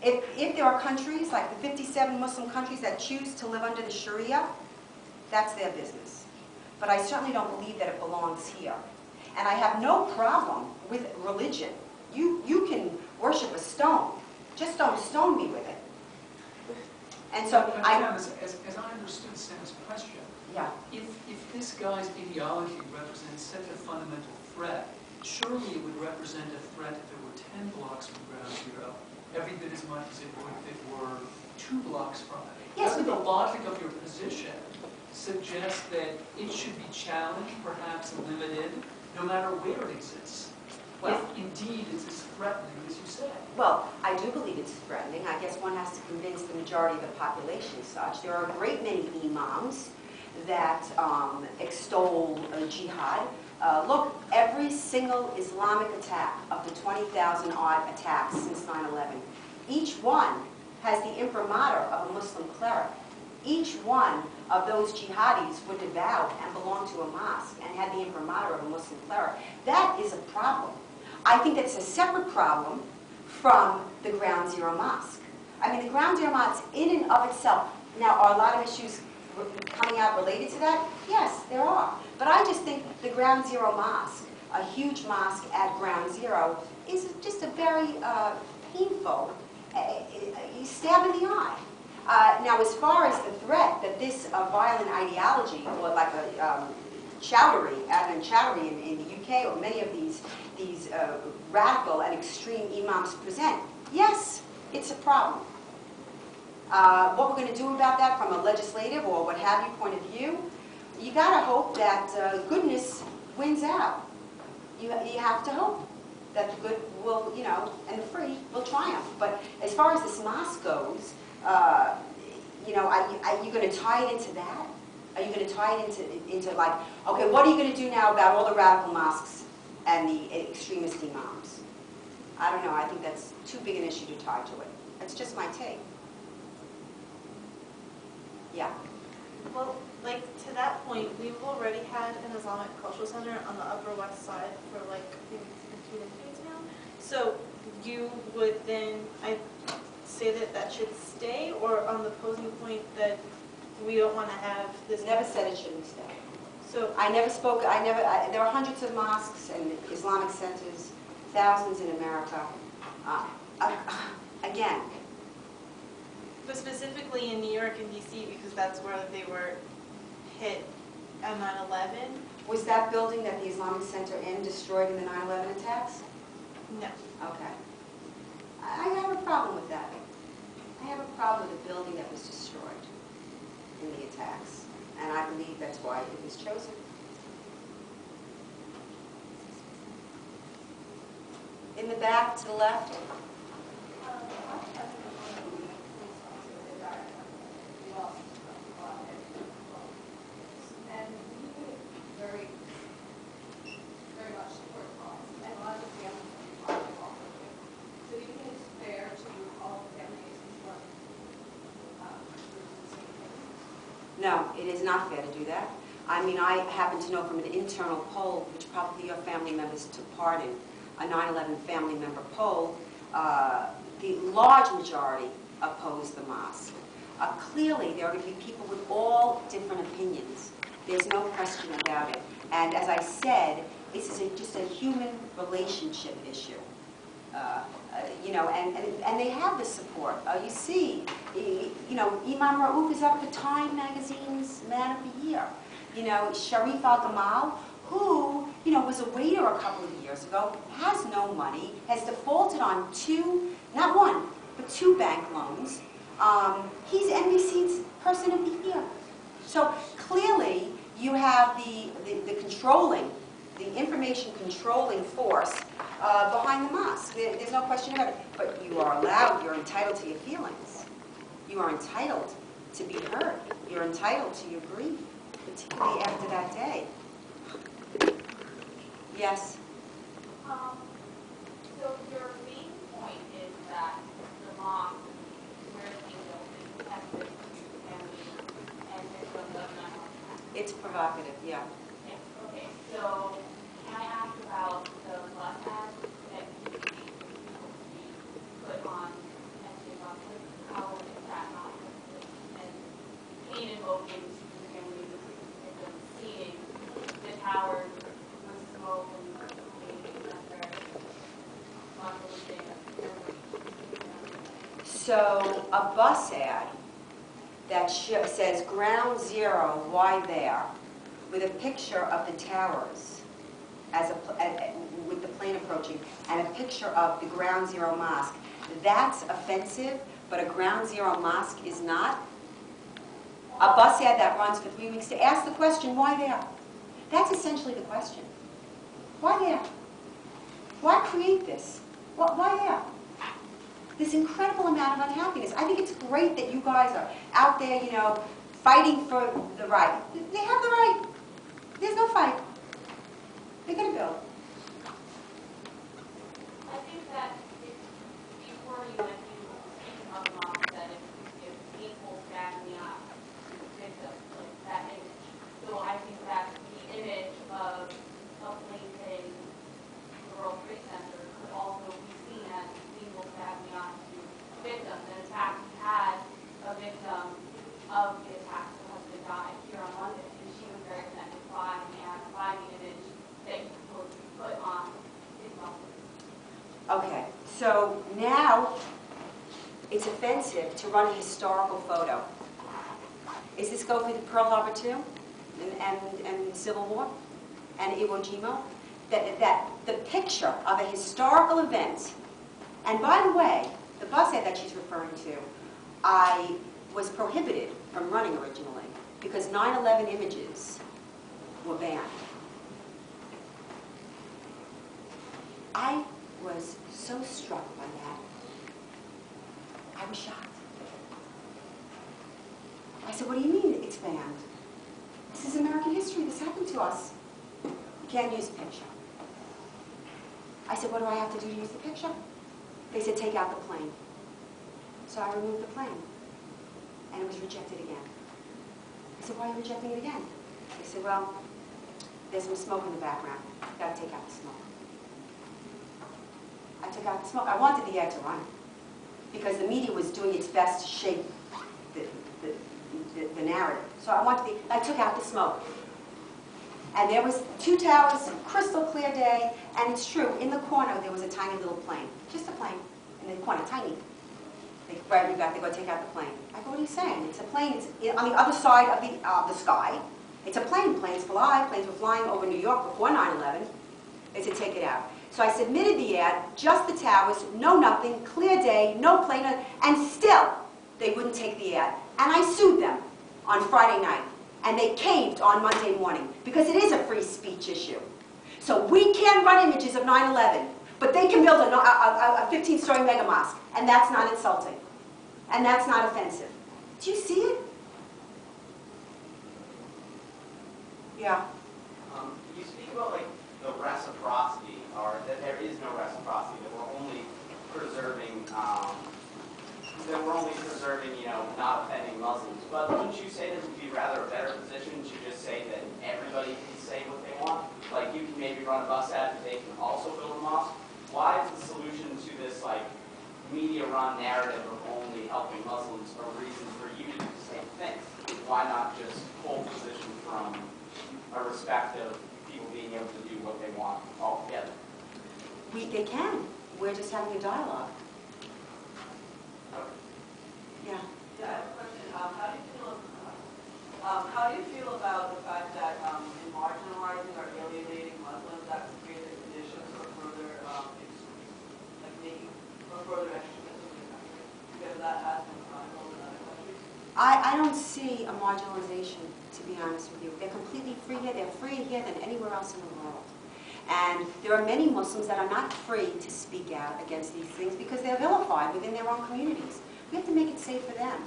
If there are countries, like the 57 Muslim countries that choose to live under the Sharia, that's their business. But I certainly don't believe that it belongs here. And I have no problem with religion. You can worship a stone. Just don't stone me with it. And so as I understood Sam's question, yeah. if this guy's ideology represents such a fundamental threat, surely it would represent a threat if it were 10 blocks from Ground Zero, every bit as much as it would if it were 2 blocks from it. Yes, Doesn't the logic of your position suggest that it should be challenged, perhaps limited, no matter where it exists? Well, if indeed it's as threatening as you say. Well, I do believe it's threatening. I guess one has to convince the majority of the population as such. There are a great many imams that extol jihad. Look, every single Islamic attack of the 20,000 odd attacks since 9/11, each one has the imprimatur of a Muslim cleric. Each one of those jihadis were devout and belonged to a mosque and had the imprimatur of a Muslim cleric. That is a problem. I think that's a separate problem from the Ground Zero Mosque. I mean, the Ground Zero Mosque in and of itself, now are a lot of issues coming out related to that? Yes, there are. But I just think the Ground Zero Mosque, a huge mosque at Ground Zero, is just a very painful stab in the eye. Now, as far as the threat that this violent ideology, or like a Adnan Chowdhury in the UK, or many of these radical and extreme imams present, yes, it's a problem. What we're going to do about that from a legislative or what have you point of view, you got to hope that goodness wins out. You have to hope that the good will, and the free will triumph. But as far as this mosque goes, are you going to tie it into that? Are you going to tie it into like, okay, what are you going to do now about all the radical mosques and the extremist imams? I don't know. I think that's too big an issue to tie to it. That's just my take. Yeah. Well, like to that point, we've already had an Islamic Cultural Center on the Upper West Side for like maybe 2 decades now. So you would then, say that should stay, or on the opposing point that we don't want to have this. Never said it shouldn't stay. So I never spoke. There are hundreds of mosques and Islamic centers, thousands in America. Again. But specifically in New York and D.C., because that's where they were hit at 9/11. Was that building that the Islamic Center destroyed in the 9/11 attacks? No. Okay. I have a problem with that. I have a problem with a building that was destroyed in the attacks, and I believe that's why it was chosen. In the back to the left. No, it is not fair to do that. I mean, I happen to know from an internal poll, which probably your family members took part in, a 9/11 family member poll, the large majority opposed the mosque. Clearly, there are going to be people with all different opinions. There's no question about it. And as I said, this is just a human relationship issue. And they have the support. You see, Imam Rauf is up for Time Magazine's Man of the Year. Sharif Al-Gamal, who, was a waiter a couple of years ago, has no money, has defaulted on not one, but 2 bank loans. He's NBC's Person of the Year. So clearly, you have the controlling, the information controlling force behind the mosque. There's no question about it. But you are allowed, you're entitled to your feelings. You are entitled to be heard. You're entitled to your grief, particularly after that day. Yes? So your main point is that the mosque, where it's being built, is sensitive to families and It's provocative, yeah. Yes, okay, so can I ask about the bus ads that you put on NYU buses? How is that not offensive? And pain invoking to the families of victims seeing the towers with smoke and being under So a bus ad that says Ground Zero, why there, with a picture of the towers as with the plane approaching, and a picture of the Ground Zero mosque, that's offensive, but a Ground Zero mosque is not. A bus ad that runs for 3 weeks to ask the question, why there? That's essentially the question. Why there? Why create this? Why there? This incredible amount of unhappiness. I think it's great that you guys are out there, you know, fighting for the right. They have the right. There's no fight. They're going to build. I think that before you went to speak about the mosque, that if people stab in the eye, victims, like that image. So I think that the image of a plane hitting the World Trade Center could also be seen as people stabbing the eye to victims. And in fact, we had a victim of the attack, her husband died here on Monday, and she was very offended by the image that you put on his buses. Okay, so now it's offensive to run a historical photo. Is this go for the Pearl Harbor too? And the Civil War? And Iwo Jima? That the picture of a historical event, and by the way, the bus ad that she's referring to, I was prohibited from running originally because 9/11 images were banned. I was so struck by that. I was shocked. I said, what do you mean it's banned? This is American history. This happened to us. You can't use a picture. I said, what do I have to do to use the picture? They said, take out the plane. So I removed the plane. And it was rejected again. I said, why are you rejecting it again? They said, well, there's some smoke in the background. You've got to take out the smoke. I took out the smoke. I wanted the ad to run because the media was doing its best to shape the narrative. So I took out the smoke. And there was 2 towers, crystal clear day, and it's true, in the corner there was a tiny little plane. Just a plane in the corner, tiny. They grabbed me back, they go, take out the plane. I go, what are you saying? It's a plane, it's on the other side of the sky. It's a plane, planes fly, planes were flying over New York before 9/11. They said, take it out. So I submitted the ad, just the towers, no nothing, clear day, no plane, and still they wouldn't take the ad. And I sued them on Friday night. And they caved on Monday morning because it is a free speech issue. So we can't run images of 9/11, but they can build a 15-story mega mosque, and that's not insulting. And that's not offensive. Do you see it? Yeah. You speak about like the reciprocity, or that there is no reciprocity, that we're only preserving, you know, not offending Muslims. But wouldn't you say that it would be rather a better position to just say that everybody can say what they want? Like you can maybe run a bus ad, but they can also build a mosque. Why is the solution to this like media-run narrative of only helping Muslims a reason for you to do the same thing? Why not just hold position from a respect of people being able to do what they want altogether? They can. We're just having a dialogue. Yeah. Yeah, I have a question. How do you feel about the fact that in marginalizing or alienating Muslims, that could create the conditions for further further extremism in the country? Because that has been possible in other countries. I don't see a marginalization, to be honest with you. They're completely free here. They're freer here than anywhere else in the world. And there are many Muslims that are not free to speak out against these things because they're vilified within their own communities. We have to make it safe for them.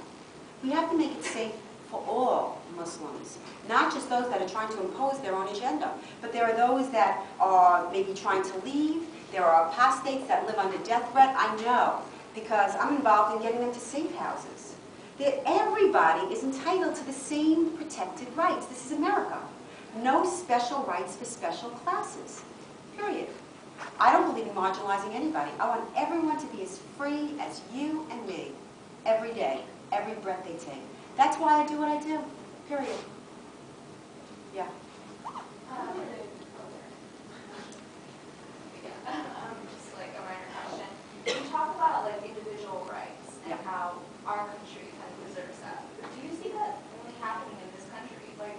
We have to make it safe for all Muslims, not just those that are trying to impose their own agenda, but there are those that are maybe trying to leave. There are apostates that live under death threat. I know because I'm involved in getting them to safe houses. that everybody is entitled to the same protected rights. This is America. No special rights for special classes, period. I don't believe in marginalizing anybody. I want everyone to be as free as you and me, every day, every breath they take. That's why I do what I do, period. Yeah. Just like a minor question. You talk about like individual rights and how our country kind of preserves that. Do you see that only happening in this country? Like,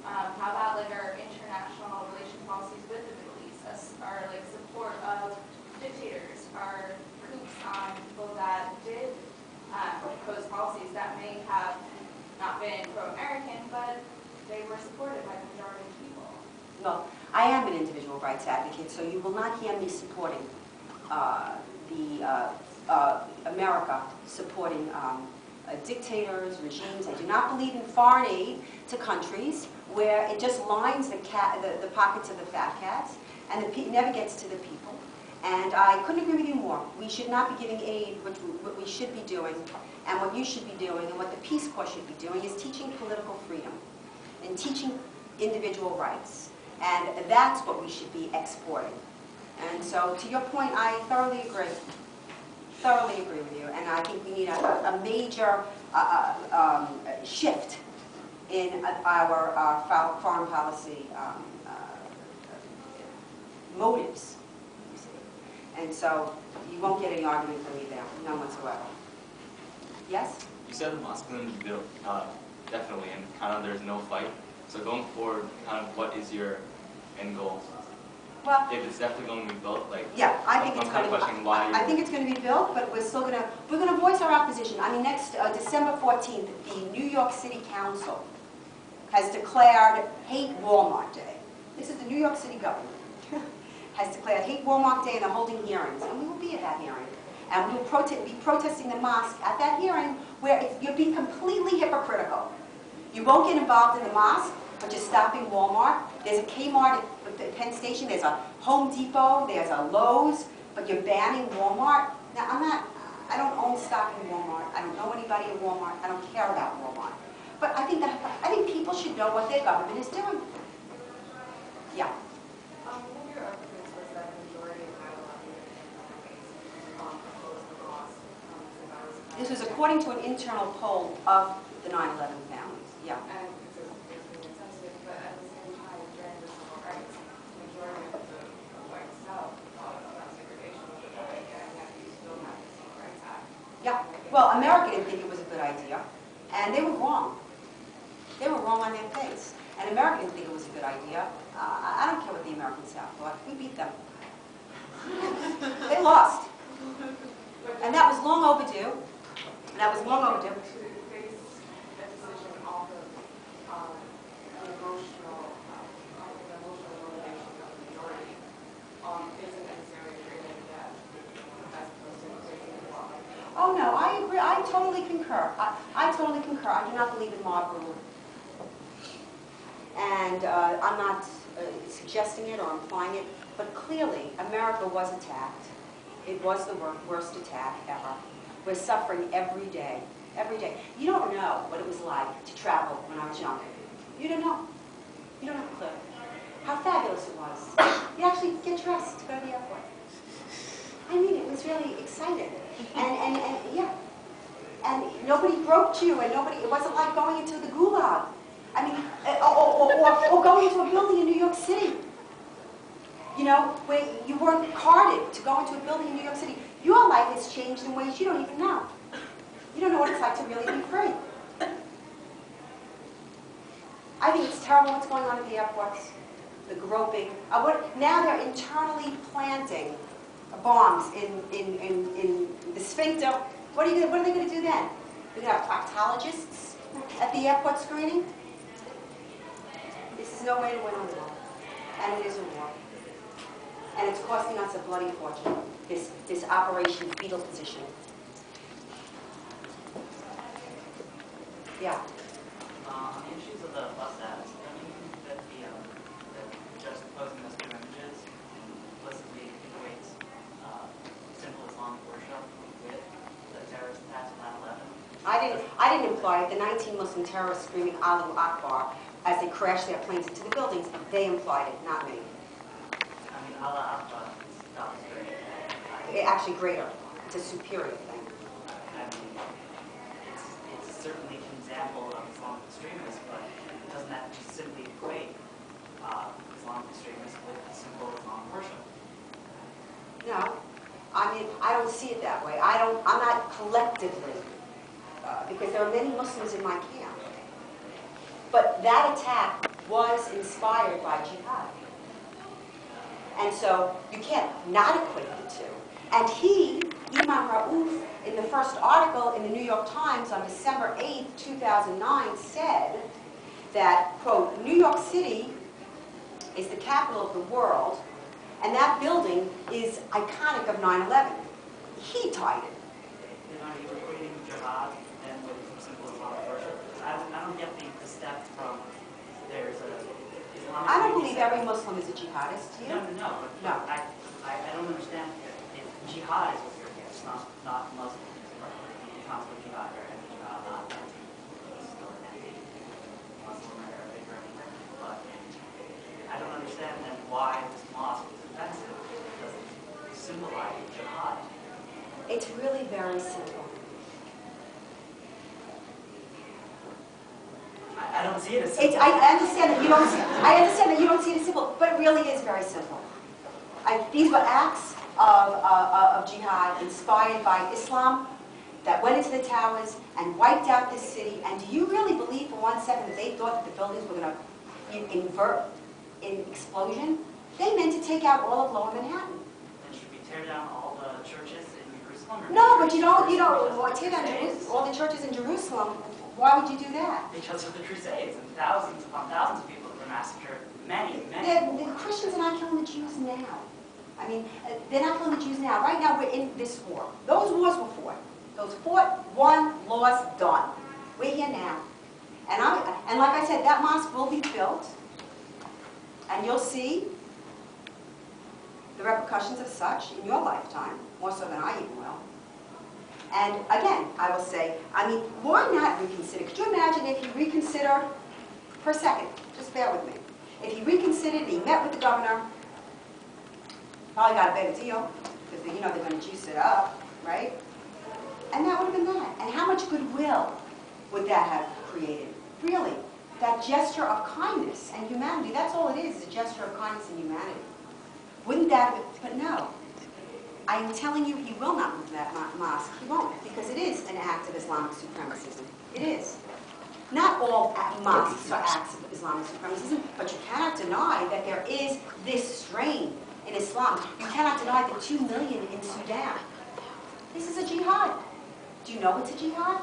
how about like our international relations policies with the Middle East, our like support of dictators, our coups on people that did impose policies that may have not been pro-American, but they were supported by the majority of people? Well, I am an individual rights advocate, so you will not hear me supporting America supporting dictators, regimes. I do not believe in foreign aid to countries where it just lines the pockets of the fat cats and it never gets to the people. And I couldn't agree with you more. We should not be giving aid. What we should be doing, and what you should be doing, and what the Peace Corps should be doing, is teaching political freedom and teaching individual rights. And that's what we should be exporting. And so, to your point, I thoroughly agree. Thoroughly agree with you. And I think we need a major shift in our foreign policy motives. And so, you won't get any argument from me there, none whatsoever. Yes? You said the mosque is going to be built, definitely, and kind of there's no fight. So going forward, kind of what is your end goal? Well, if it's definitely going to be built, like, yeah, I think it's kind of questioning why. I think it's going to be built, but we're going to voice our opposition. I mean, next December 14th, the New York City Council has declared Hate Walmart Day. This is the New York City government. Has declared Hate Walmart Day, and they're holding hearings, and we will be at that hearing. And we will be protesting the mosque at that hearing, where you're being completely hypocritical. You won't get involved in the mosque, but you're stopping Walmart. There's a Kmart at the Penn Station, there's a Home Depot, there's a Lowe's, but you're banning Walmart. Now, I don't own stock in Walmart. I don't know anybody at Walmart. I don't care about Walmart. But I think people should know what their government is doing. Yeah. One of your arguments was that the majority of 9/11 opposed the mosque. This was according to an internal poll of the 9/11 families. Yeah. And it's insensitive, but at the same time, during the civil rights, the majority of the white South thought about segregation was a good idea, and yet you still have the Civil Rights Act. Yeah. Well, America didn't think it was a good idea, and they were wrong. They were wrong on their face. And America didn't think it was a good idea. I don't care what the American South thought. We beat them. They lost. And that was long overdue. That was long overdue. Oh no, I agree. I totally concur. I totally concur. I do not believe in mob rule. And I'm not suggesting it or implying it, but clearly America was attacked. It was the worst attack ever. We're suffering every day. Every day. You don't know what it was like to travel when I was younger. You don't know. You don't have a clue. How fabulous it was. You actually get dressed to go to the airport. I mean, it was really exciting. And yeah. And nobody groped you, and it wasn't like going into the gulag. I mean, or going into a building in New York City. You know, where you weren't carded to go into a building in New York City. Your life has changed in ways you don't even know. You don't know what it's like to really be free. I think it's terrible what's going on at the airports. The groping. Now they're internally planting bombs in the sphincter. What are they going to do then? They're going to have proctologists at the airport screening? This is no way to win a war. And it is a war. And it's costing us a bloody fortune, this Operation Fetal Position. Yeah. On the issues of the bus ads, don't you think that that juxtaposing those two images implicitly equates simple Islamic worship with the terrorist attacks of 9/11? I didn't imply it. The 19 Muslim terrorists screaming Allahu Akbar as they crashed their planes into the buildings, they implied it, not me. I mean, Allah Akbar sounds great. Actually greater. It's a superior thing. I mean, it's certainly an example of Islamic extremism, but doesn't that just simply equate Islamic extremism with the symbol of Islamic worship? No. I mean, I don't see it that way. I'm not collectively, because there are many Muslims in my camp. But that attack was inspired by jihad. And so you can't not equate the two. And he, Imam Rauf, in the first article in the New York Times on December 8, 2009, said that, quote, New York City is the capital of the world, and that building is iconic of 9/11. He tied it. Then are you equating jihad and with the symbol of Islamic worship? I don't get the step from there's a Islamic. I don't believe every Muslim is a jihadist. Do you? No. No. I don't understand if jihad is what you're against, not Muslims. You can't put jihad or anti-jihad, not anti-Muslim or Arabic or anything. But I don't understand then why this mosque is offensive. It doesn't symbolize jihad. It's really very simple. I don't see it as simple. I understand that you don't. I understand that you don't see it as simple, but it really is very simple. These were acts of jihad inspired by Islam that went into the towers and wiped out this city. And do you really believe for 1 second that they thought that the buildings were going to invert in explosion? They meant to take out all of Lower Manhattan. Then should we tear down all the churches in Jerusalem? No, but you don't tear down all the churches in Jerusalem. Why would you do that? Because of the Crusades and thousands upon thousands of people were massacred. Many. The Christians are not killing the Jews now. I mean, they're not killing the Jews now. Right now, we're in this war. Those wars were fought. Those fought, won, lost, done. We're here now. And like I said, that mosque will be built, and you'll see the repercussions of such in your lifetime, more so than I even will. And again, I will say, I mean, why not reconsider? Could you imagine if he reconsidered, for a second, just bear with me. If he reconsidered and he met with the governor, probably got a better deal, because they're going to juice it up, right? And that would have been that. And how much goodwill would that have created? Really, that gesture of kindness and humanity, that's all it is a gesture of kindness and humanity. Wouldn't that have been, but no. I am telling you, he will not move that mosque. He won't, because it is an act of Islamic supremacism. It is. Not all mosques are acts of Islamic supremacism, but you cannot deny that there is this strain in Islam. You cannot deny the 2 million in Sudan. This is a jihad. Do you know it's a jihad?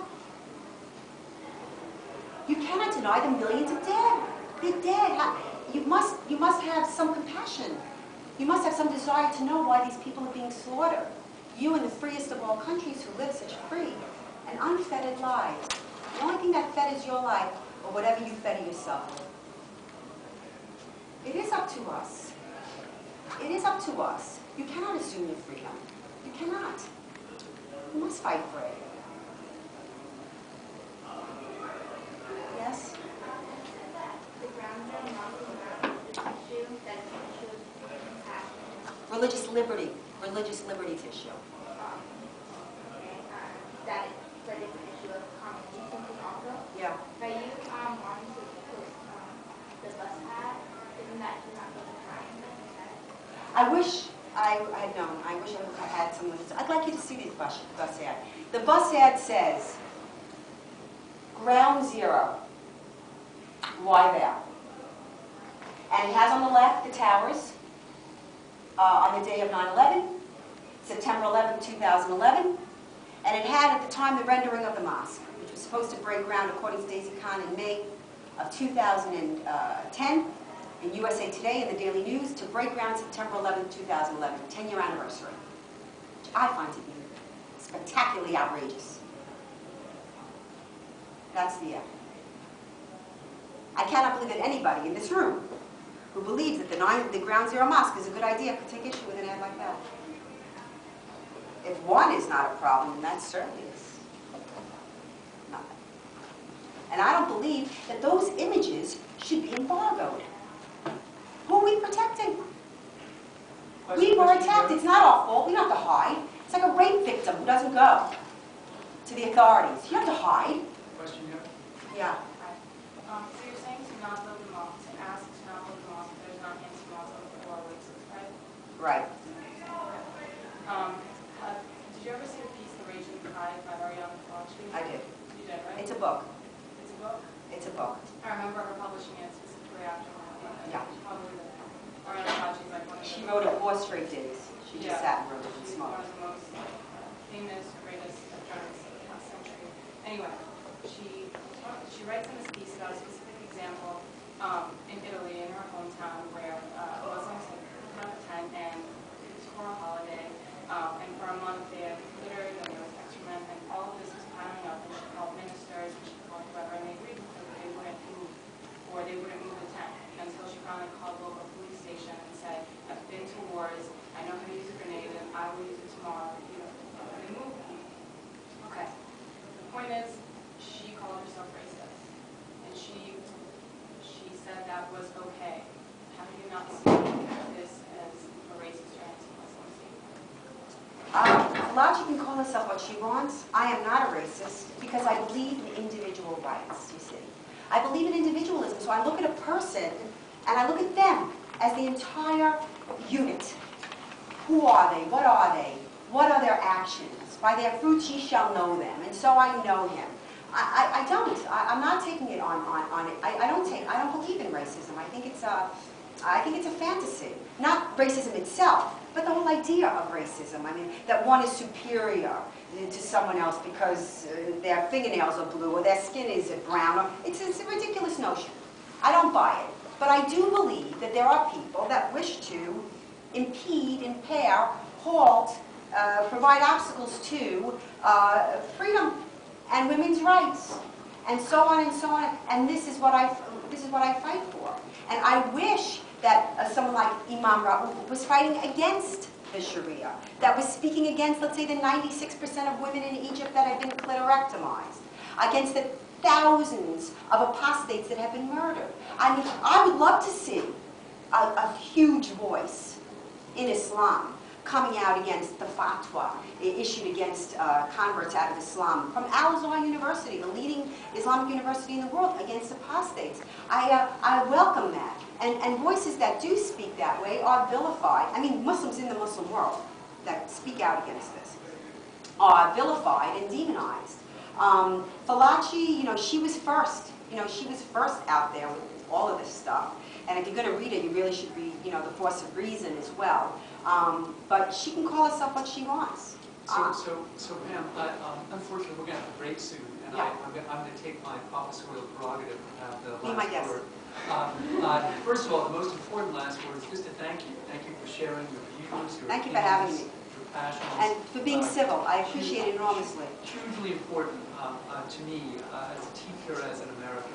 You cannot deny the millions of dead. They're dead. You must have some compassion. You must have some desire to know why these people are being slaughtered. You in the freest of all countries who live such free and unfettered lives. The only thing that fetters your life, or whatever you fetter yourself. It is up to us. It is up to us. You cannot assume your freedom. You cannot. You must fight for it. Yes? The ground zero mosque issue that's an issue of compassion. Religious liberty tissue. That is an issue of common decency also. Yeah. By you wanting to put the bus ad, isn't that you're not really trying? I wish I had known. I wish I had someone. I'd like you to see the bus ad. The bus ad says, Ground Zero. Why there? And it has on the left the towers on the day of 9/11, September 11, 2011. And it had at the time the rendering of the mosque, which was supposed to break ground according to Daisy Khan in May of 2010. In USA Today and the Daily News to break ground September 11, 2011, 10-year anniversary, which I find to be spectacularly outrageous. That's the end. I cannot believe that anybody in this room who believes that the Ground Zero Mosque is a good idea could take issue with an ad like that. If one is not a problem, then that certainly is nothing. And I don't believe that those images should be embargoed. Who are we protecting? We were attacked. It's not our fault. We don't have to hide. It's like a rape victim who doesn't go to the authorities. You don't have to hide. Question here? Yeah. So you're saying to not build a mosque, to ask to not build a mosque, there's not anti-Muslim or racist, right? Right. Did you ever see the piece, The Raging Tide by Ariana Fauci? I did. You did, right? It's a book. It's a book? It's a book. I remember her publishing it specifically after my Yeah. Probably Ariana Fauci's like one of the... She wrote it 4 straight days. She just sat and wrote it and She's one smoked. of the most famous, greatest journalists of the past century. Anyway, she writes in this piece about a specific example in Italy, in her hometown, where Muslims had put up a tent and it was for a holiday, and for a month they had littered and there was excrement, and all of this was piling up, and she called ministers and she called whoever, and they agreed with her that they wouldn't move, or they wouldn't move the tent, until she finally called the local police station and said, I've been to wars, I know how to use a grenade, and I will use it tomorrow if you don't move it. Okay. The point is, she called herself racist, and she said that was okay. How do you not see this as a racist or anti-Muslim statement? Falachi can call herself what she wants. I am not a racist because I believe in individual rights, you see. I believe in individualism, so I look at a person and I look at them as the entire unit. Who are they? What are they? What are their actions? By their fruits ye shall know them, and so I know him. I don't. I'm not taking it on it. I don't believe in racism. I think it's a fantasy. Not racism itself, but the whole idea of racism. I mean, that one is superior to someone else because their fingernails are blue or their skin is brown. Or, it's a ridiculous notion. I don't buy it. But I do believe that there are people that wish to impede, impair, halt, provide obstacles to freedom and women's rights, and so on and so on. And this is what I fight for. And I wish that someone like Imam Rauf was fighting against the Sharia, that was speaking against, let's say, the 96% of women in Egypt that have been clitorectomized, against the thousands of apostates that have been murdered. I mean, I would love to see a huge voice in Islam coming out against the fatwa issued against converts out of Islam from Al-Azhar University, the leading Islamic university in the world, against apostates. I welcome that. And voices that do speak that way are vilified. I mean, Muslims in the Muslim world that speak out against this are vilified and demonized. Falachi, she was first. She was first out there with all of this stuff. And if you're going to read it, you really should read, The Force of Reason as well. But she can call herself what she wants. So Pam, unfortunately, we're going to have to break soon, and yeah. I'm going to take my professorial prerogative and have the Be my last guest. word. First of all, the most important last word is just to thank you. Thank you for sharing your views, your Thank you for having me. your passions. And for being civil. I appreciate it enormously. Hugely important to me as a teacher, as an American.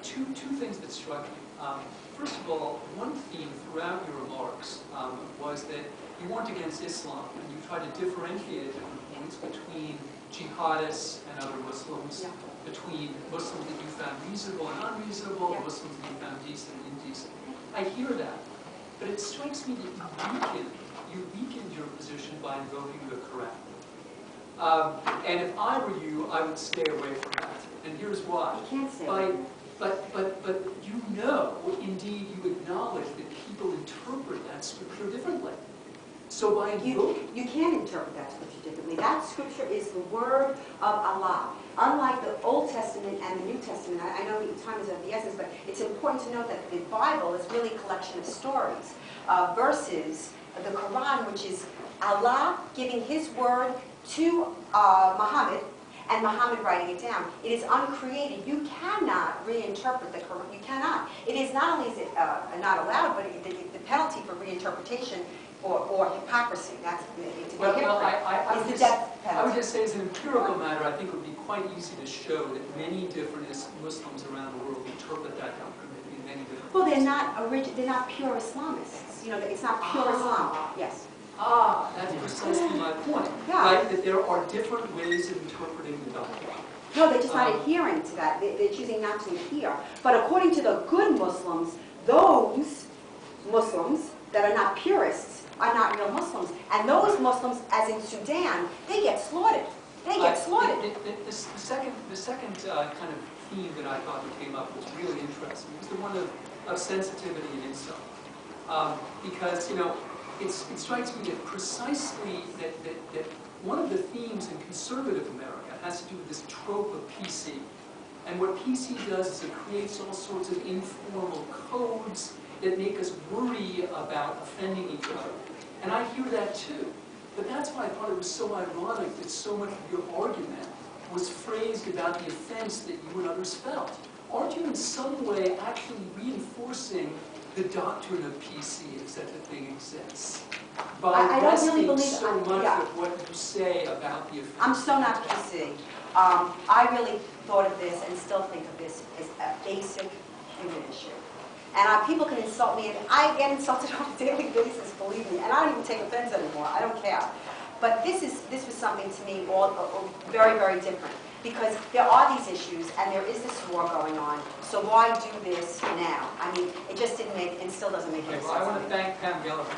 Two things that struck me. First of all, one theme throughout your remarks was that you weren't against Islam, and you tried to differentiate at different points between jihadists and other Muslims, between Muslims that you found reasonable and unreasonable, Muslims that you found decent and indecent. I hear that, but it strikes me that you weakened your position by invoking the Quran. And if I were you, I would stay away from that. And here's why. You can't stay away. But indeed, you acknowledge that people interpret that scripture differently. So by you can interpret that scripture differently. That scripture is the word of Allah. Unlike the Old Testament and the New Testament, I know the time is of the essence, but it's important to note that the Bible is really a collection of stories versus the Quran, which is Allah giving His word to Muhammad, and Muhammad writing it down. It is uncreated. You cannot reinterpret the Quran. You cannot. It is not only is it not allowed, but the penalty for reinterpretation or hypocrisy. That's to be a hypocrite is the death penalty. I would just say, as an empirical matter, I think it would be quite easy to show that many different Muslims around the world interpret that doctrine in many different ways. Well, they're not pure Islamists. It's not pure Islam. Yes. That's precisely my point. Yeah. Right? That there are different ways of interpreting the doctrine. No, they're just not adhering to that. They're choosing not to adhere. But according to the good Muslims, those Muslims that are not purists are not real Muslims. And those Muslims, as in Sudan, they get slaughtered. They get slaughtered. The second kind of theme that I thought that came up was really interesting. It was the one of sensitivity and insult. Because, you know, it strikes me that precisely that one of the themes in conservative America has to do with this trope of PC. And what PC does is it creates all sorts of informal codes that make us worry about offending each other. And I hear that too. But that's why I thought it was so ironic that so much of your argument was phrased about the offense that you and others felt. Aren't you in some way actually reinforcing the doctrine of PC, if such a thing exists? By I don't really believe so much of what you say about the offense. I'm so not PC. I really thought of this and still think of this as a basic human issue. And people can insult me, and I get insulted on a daily basis, believe me, and I don't even take offense anymore. I don't care. But this was something to me all very, very different. Because there are these issues, and there is this war going on, so why do this now? I mean, it just didn't make, and still doesn't make any sense. Well, I want to thank Pam Geller for